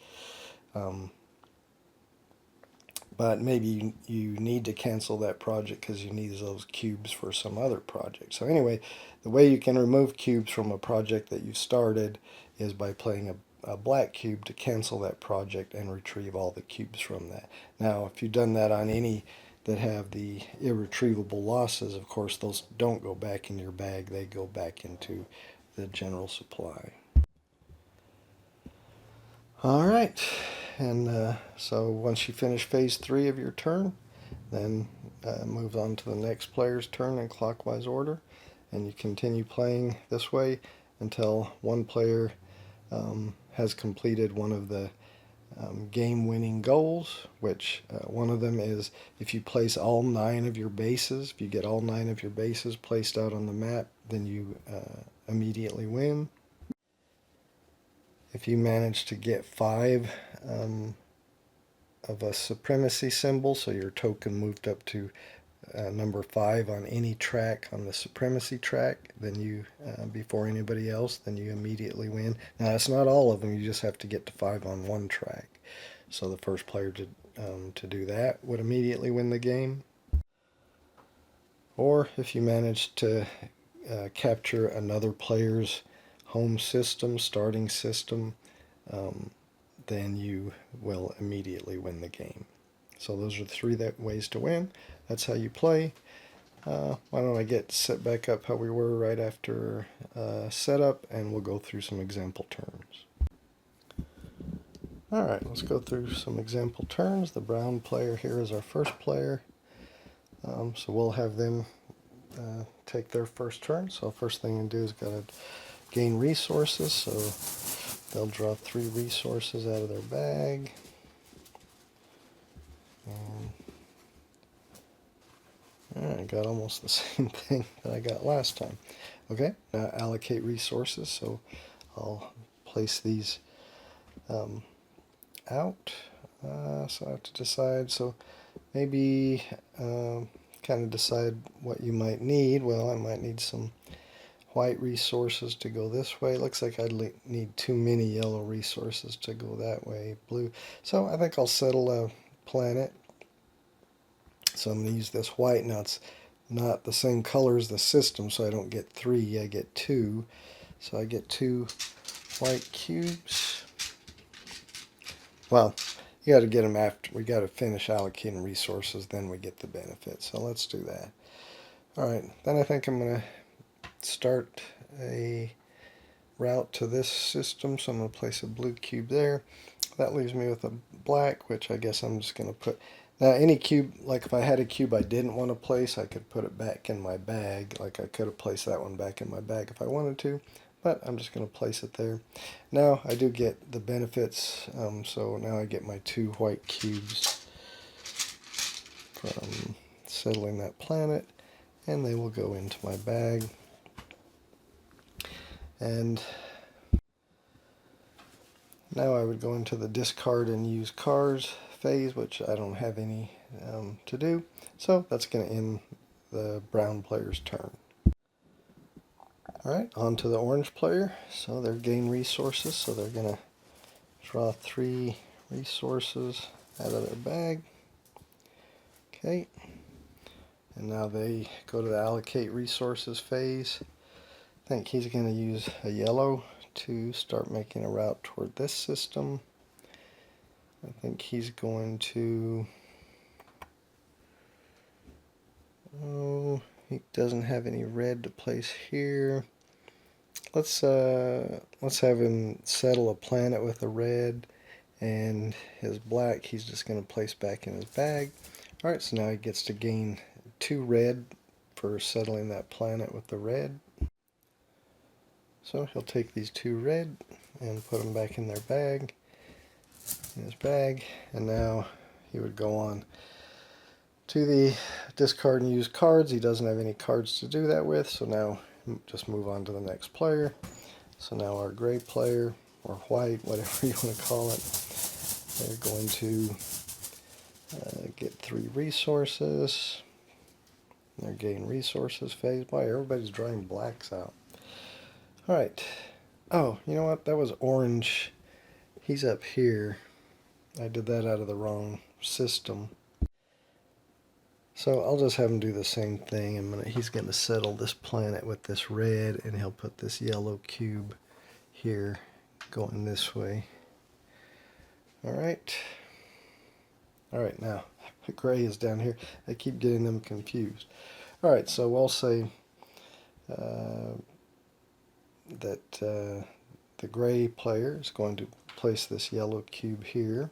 But maybe you need to cancel that project because you need those cubes for some other project. So anyway, the way you can remove cubes from a project that you've started is by playing a black cube to cancel that project and retrieve all the cubes from that. Now, if you've done that on any that have the irretrievable losses, of course, those don't go back in your bag. They go back into the general supply. All right, and so once you finish phase 3 of your turn, then move on to the next player's turn in clockwise order, and you continue playing this way until one player has completed one of the game-winning goals, which one of them is if you place all 9 of your bases, if you get all 9 of your bases placed out on the map, then you immediately win. If you manage to get 5 of a supremacy symbol, so your token moved up to number 5 on any track on the supremacy track, then you before anybody else, then you immediately win. Now it's not all of them, you just have to get to 5 on one track. So the first player to do that would immediately win the game. Or if you manage to capture another player's home system, starting system, then you will immediately win the game. So those are the 3 ways to win. That's how you play. Why don't I get set back up how we were right after setup, and we'll go through some example turns. Alright, let's go through some example turns. The brown player here is our first player. So we'll have them take their first turn. So first thing to do is got to gain resources. So they'll draw 3 resources out of their bag. I got almost the same thing that I got last time. Okay, now allocate resources. So I'll place these out. So I have to decide. So maybe kind of decide what you might need. Well, I might need some white resources to go this way. It looks like I'd need too many yellow resources to go that way. Blue. So I think I'll settle a planet. So I'm going to use this white. Now it's not the same color as the system, so I don't get 3, I get 2. So I get 2 white cubes. Well, you got to get them after we got to finish allocating resources, then we get the benefit. So let's do that. All right, then I think I'm going to start a route to this system. So I'm going to place a blue cube there. That leaves me with a black, which I guess I'm just going to put. Now any cube, like if I had a cube I didn't want to place, I could put it back in my bag. Like I could have placed that one back in my bag if I wanted to, but I'm just going to place it there. Now I do get the benefits, so now I get my 2 white cubes from settling that planet, and they will go into my bag. And now I would go into the discard and use cards phase, which I don't have any to do. So that's going to end the brown player's turn. Alright, on to the orange player. So they're gain resources, so they're going to draw 3 resources out of their bag. Okay, and now they go to the allocate resources phase. I think he's going to use a yellow to start making a route toward this system. I think he's going to, oh, he doesn't have any red to place here. Let's have him settle a planet with a red, and his black he's just going to place back in his bag. Alright, so now he gets to gain 2 red for settling that planet with the red. So he'll take these 2 red and put them back in their bag, in his bag, and now he would go on to the discard and use cards. He doesn't have any cards to do that with, so now just move on to the next player. So now our gray player, or white, whatever you want to call it, they're going to get 3 resources. They're gain resources phase. Boy, everybody's drawing blacks out. Alright. Oh, you know what? That was orange. He's up here. I did that out of the wrong system. So I'll just have him do the same thing. He's going to settle this planet with this red, and he'll put this yellow cube here going this way. Alright. Alright, now gray is down here. I keep getting them confused. Alright, so we'll say that the gray player is going to place this yellow cube here,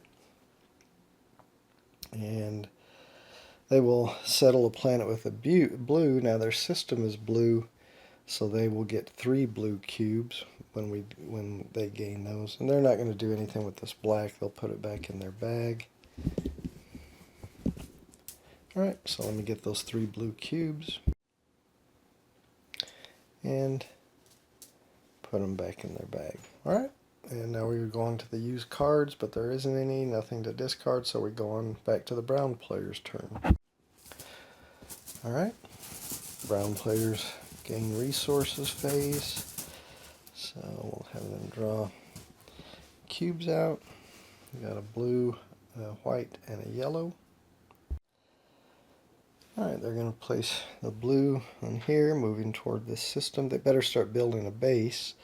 and they will settle a planet with a blue. Now their system is blue, so they will get 3 blue cubes when they gain those. And they're not going to do anything with this black. They'll put it back in their bag. Alright, so let me get those 3 blue cubes and put them back in their bag. Alright, and now we're going to the use cards, but there isn't any, nothing to discard, so we go on back to the brown player's turn. Alright, brown players gain resources phase, so we'll have them draw cubes out. We got a blue, a white, and a yellow. Alright, they're going to place the blue on here, moving toward this system. They better start building a base,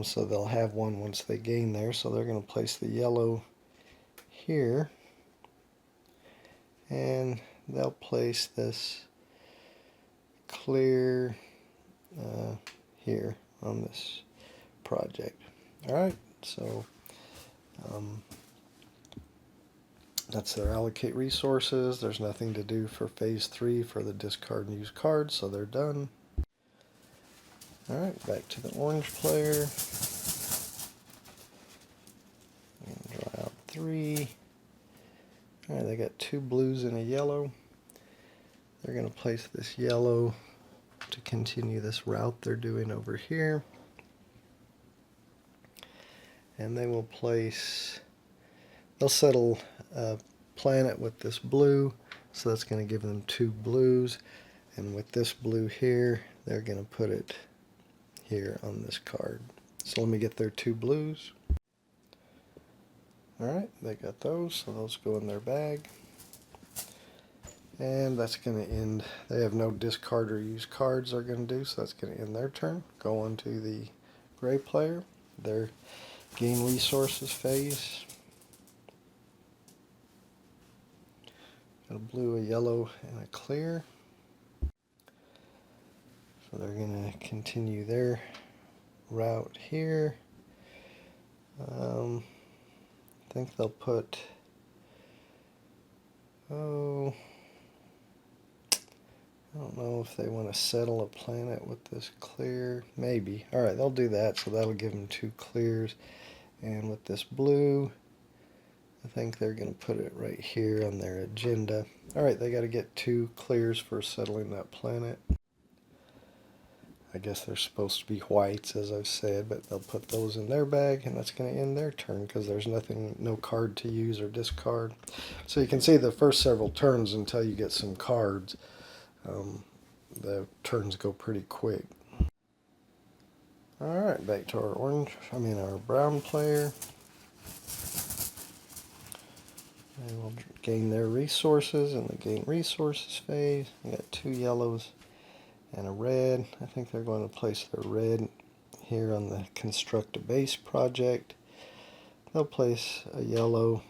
so they'll have one once they gain there. So they're going to place the yellow here, and they'll place this clear here on this project. Alright, so that's their allocate resources. There's nothing to do for phase 3 for the discard and use cards, so they're done. Alright, back to the orange player. And draw out 3. Alright, they got 2 blues and a yellow. They're going to place this yellow to continue this route they're doing over here. And they will place, they'll settle a planet with this blue, so that's going to give them 2 blues. And with this blue here, they're going to put it here on this card. So let me get their 2 blues. Alright, they got those, so those go in their bag. And that's going to end, they have no discard or use cards they're going to do, so that's going to end their turn. Go on to the gray player, their gain resources phase. Got a blue, a yellow, and a clear. So they're going to continue their route here. I think they'll put, I don't know if they want to settle a planet with this clear. Maybe. Alright, they'll do that, so that'll give them 2 clears. And with this blue, I think they're going to put it right here on their agenda. Alright, they got to get 2 clears for settling that planet. I guess they're supposed to be whites, as I've said, but they'll put those in their bag, and that's going to end their turn because there's nothing, no card to use or discard. So you can see the first several turns until you get some cards. The turns go pretty quick. Alright, back to our brown player. They will gain their resources in the gain resources phase. We got 2 yellows and a red. I think they're going to place their red here on the construct a base project. They'll place a yellow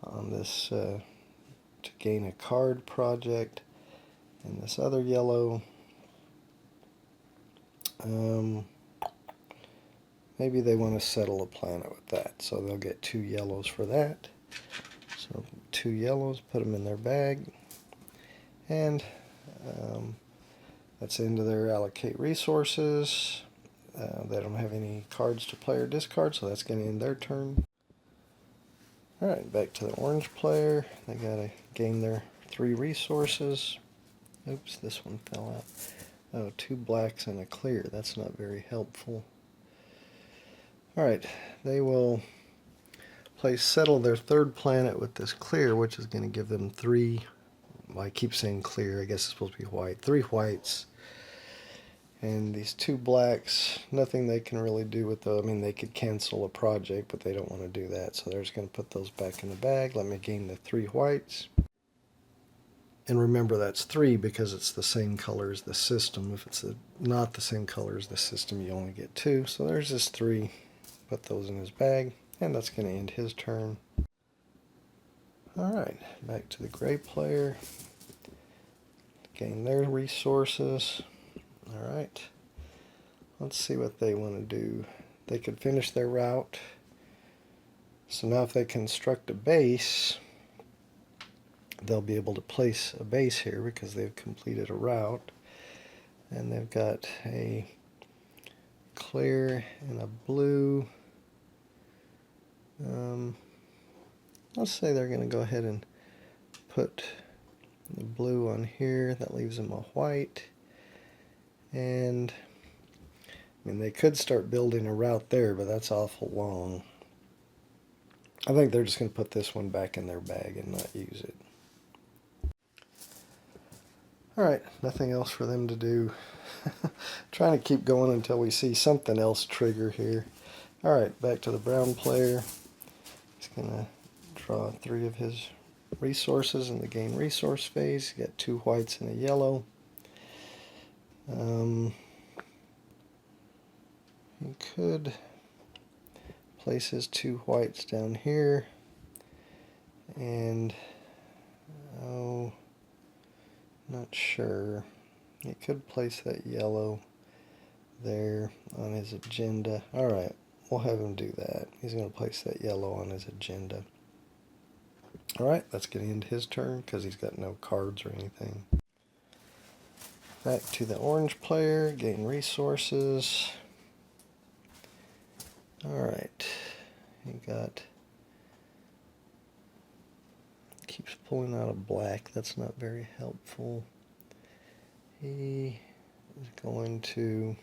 on this to gain a card project, and this other yellow, maybe they want to settle a planet with that, so they'll get 2 yellows for that. So 2 yellows, put them in their bag, and that's into their allocate resources. They don't have any cards to play or discard, so that's going to end their turn. Alright, back to the orange player. They got to gain their 3 resources. Oops, this one fell out. Oh, 2 blacks and a clear. That's not very helpful. Alright, they will settle their 3rd planet with this clear, which is going to give them 3, well, I keep saying clear, I guess it's supposed to be white, 3 whites. And these 2 blacks, nothing they can really do with those. I mean, they could cancel a project, but they don't want to do that. So they're just going to put those back in the bag. Let me gain the 3 whites. And remember, that's 3 because it's the same color as the system. If it's not the same color as the system, you only get 2. So there's this 3. Put those in his bag. And that's going to end his turn. Alright, back to the gray player. Gain their resources. Alright, let's see what they want to do. They could finish their route. So now if they construct a base, they'll be able to place a base here because they've completed a route. And they've got a clear and a blue. Let's say they're going to go ahead and put the blue on here. That leaves them a white. And I mean, they could start building a route there, but that's awful long. I think they're just going to put this one back in their bag and not use it. Alright, nothing else for them to do. Trying to keep going until we see something else trigger here. Alright, back to the brown player. He's going to draw 3 of his resources in the gain resource phase. He's got 2 whites and a yellow. He could place his 2 whites down here, and not sure. He could place that yellow there on his agenda. Alright, we'll have him do that. He's going to place that yellow on his agenda. Alright, that's getting into his turn because he's got no cards or anything. Back to the orange player, gain resources. Alright, he keeps pulling out a black. That's not very helpful. He is going to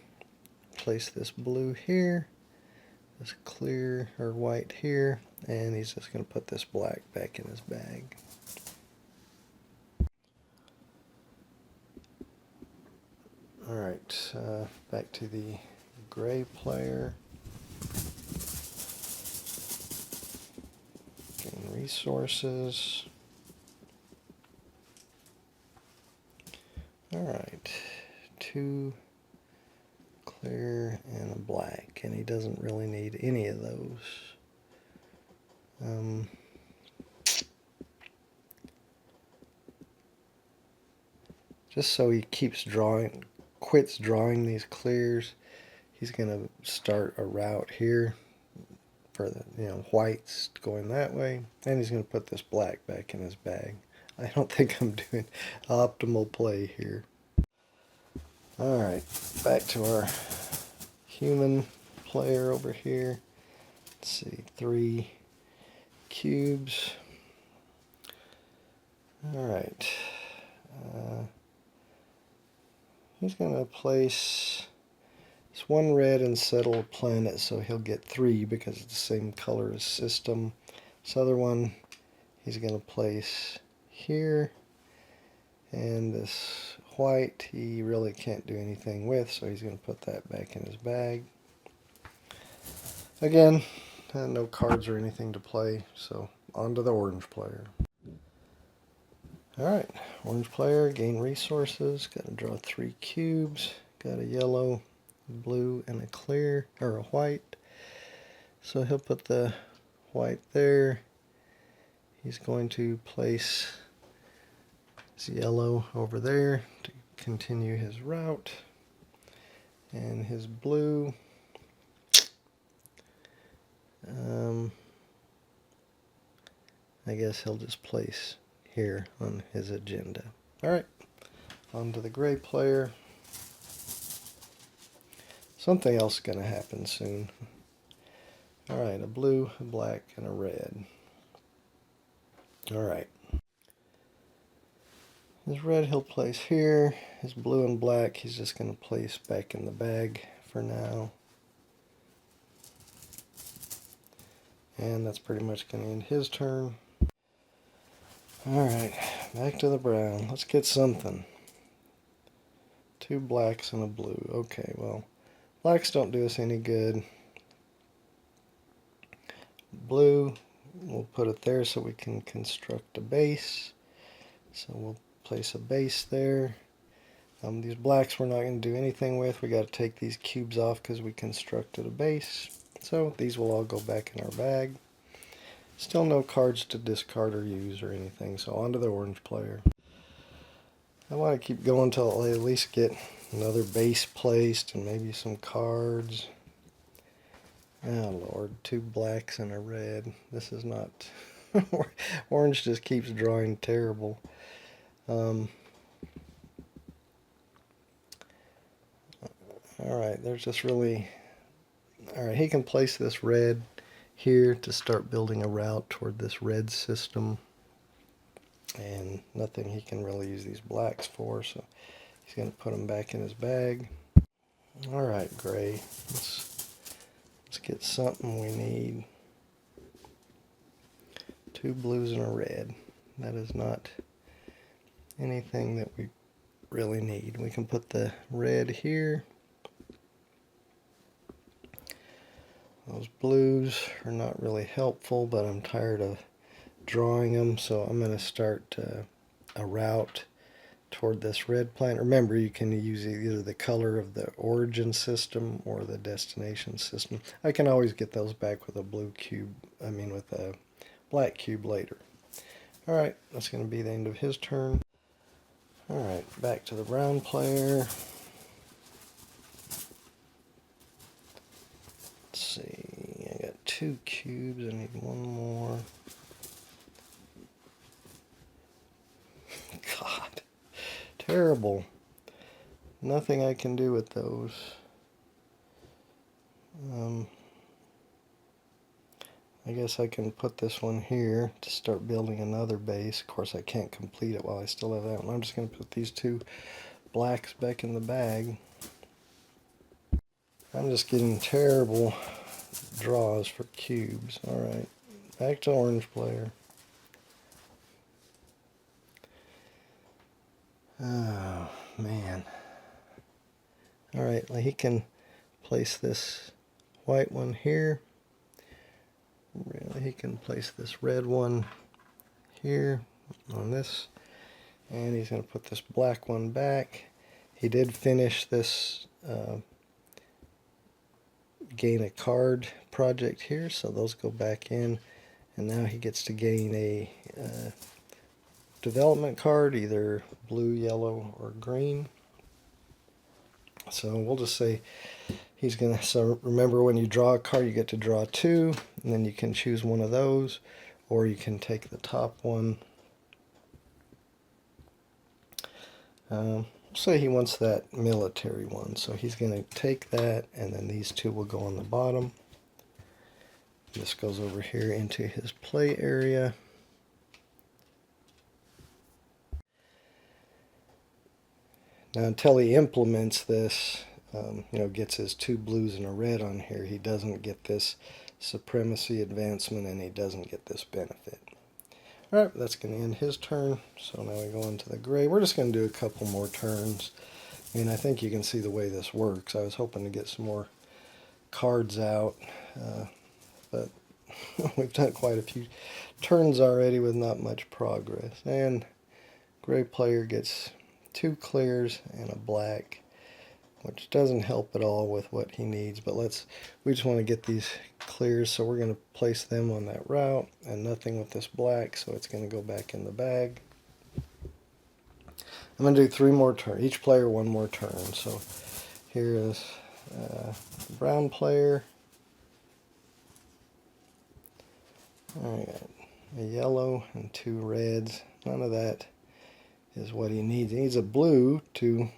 place this blue here, this clear or white here, and he's just going to put this black back in his bag. Alright, back to the gray player. Gain resources. Alright, 2 clear and a black, and he doesn't really need any of those. Just so he quits drawing these clears, he's going to start a route here for the whites going that way, and he's going to put this black back in his bag. I don't think I'm doing optimal play here. Alright, back to our human player over here. Let's see, 3 cubes. Alright. He's going to place this 1 red and settle a planet, so he'll get 3 because it's the same color as system. This other one he's going to place here, and this white he really can't do anything with, so he's going to put that back in his bag. Again, no cards or anything to play, so on to the orange player. Alright, orange player, gain resources, got to draw 3 cubes, got a yellow, blue, and a clear, or a white. So he'll put the white there. He's going to place his yellow over there to continue his route. And his blue, I guess he'll just place here on his agenda. Alright, on to the gray player. Something else is going to happen soon. Alright, a blue, a black, and a red. Alright. His red he'll place here. His blue and black he's just going to place back in the bag for now. And that's pretty much going to end his turn. Alright, back to the brown. Let's get something. 2 blacks and a blue. Okay, well, blacks don't do us any good. Blue, we'll put it there so we can construct a base. So we'll place a base there. These blacks we're not going to do anything with. We got to take these cubes off because we constructed a base. So these will all go back in our bag. Still no cards to discard or use or anything, so on to the orange player. I want to keep going until I at least get another base placed and maybe some cards. Oh Lord, 2 blacks and a red. This is not... Orange just keeps drawing terrible. Alright, there's just really... Alright, he can place this red here to start building a route toward this red system. And nothing he can really use these blacks for, so he's going to put them back in his bag. Alright, gray. Let's get something we need. 2 blues and a red. That is not anything that we really need. We can put the red here. Those blues are not really helpful, but I'm tired of drawing them, so I'm going to start a route toward this red planet. Remember, you can use either the color of the origin system or the destination system. I can always get those back with a blue cube, with a black cube later. Alright, that's going to be the end of his turn. Alright, back to the brown player. Let's see, I got 2 cubes, I need 1 more. God, terrible. Nothing I can do with those. I guess I can put this one here to start building another base. Of course, I can't complete it while I still have that one. I'm just going to put these 2 blacks back in the bag. I'm just getting terrible draws for cubes. Alright, back to orange player. Oh, man. Alright, well, he can place this white one here. Really, he can place this red one here on this. And he's going to put this black one back. He did finish this gain a card project here, so those go back in. And now he gets to gain a development card, either blue, yellow, or green. So we'll just say he's going to, so remember when you draw a card you get to draw 2, and then you can choose one of those, or you can take the top one. Say he wants that military one, so he's going to take that, and then these 2 will go on the bottom. This goes over here into his play area. Now until he implements this, gets his 2 blues and a red on here, he doesn't get this supremacy advancement and he doesn't get this benefit. Alright, that's going to end his turn. So now we go into the gray. We're just going to do a couple more turns. I think you can see the way this works. I was hoping to get some more cards out, but we've done quite a few turns already with not much progress. And gray player gets 2 clears and a black, which doesn't help at all with what he needs, but we just want to get these clears, so we're going to place them on that route, and nothing with this black, so it's going to go back in the bag. I'm going to do 3 more turns, each player 1 more turn. So here is the brown player. Alright, a yellow and 2 reds. None of that is what he needs. He needs a blue to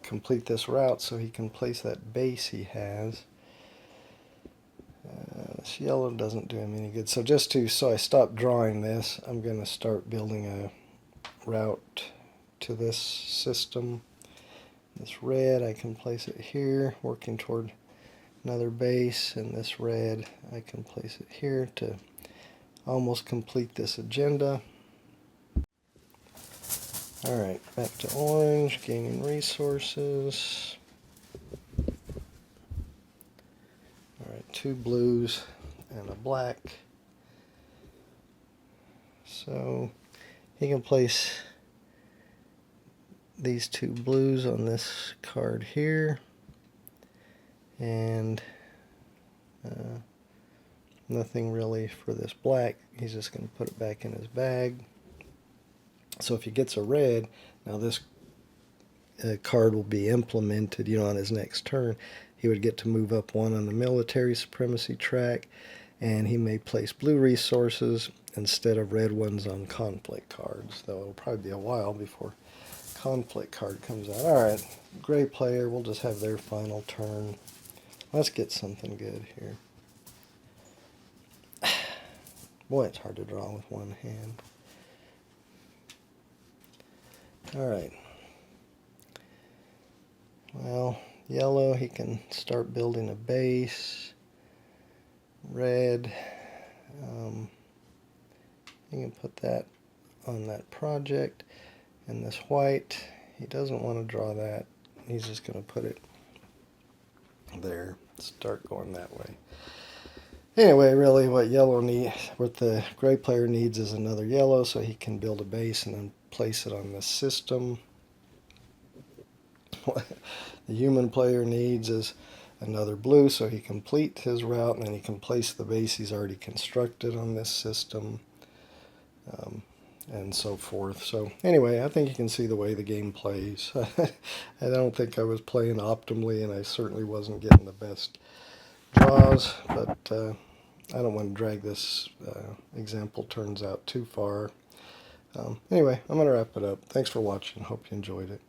complete this route so he can place that base he has. This yellow doesn't do him any good. So so I stop drawing this, I'm going to start building a route to this system. This red, I can place it here, working toward another base, and this red, I can place it here to almost complete this agenda. Alright, back to orange, gaining resources. Alright, 2 blues and a black. So he can place these 2 blues on this card here, and Nothing really for this black. He's just going to put it back in his bag. So if he gets a red, now this card will be implemented, on his next turn. He would get to move up one on the military supremacy track, and he may place blue resources instead of red ones on conflict cards, though it'll probably be a while before conflict card comes out. Alright, gray player, we'll just have their final turn. Let's get something good here. Boy, it's hard to draw with one hand. Alright. Well, yellow, he can start building a base. Red, you can put that on that project. And this white, he doesn't want to draw that. He's just going to put it there. Start going that way. Anyway, really what the gray player needs is another yellow so he can build a base and then place it on this system. What the human player needs is another blue so he can complete his route, and then he can place the base he's already constructed on this system, and so forth. So anyway, I think you can see the way the game plays. I don't think I was playing optimally, and I certainly wasn't getting the best draws, but I don't want to drag this example turns out too far. Anyway, I'm going to wrap it up. Thanks for watching. Hope you enjoyed it.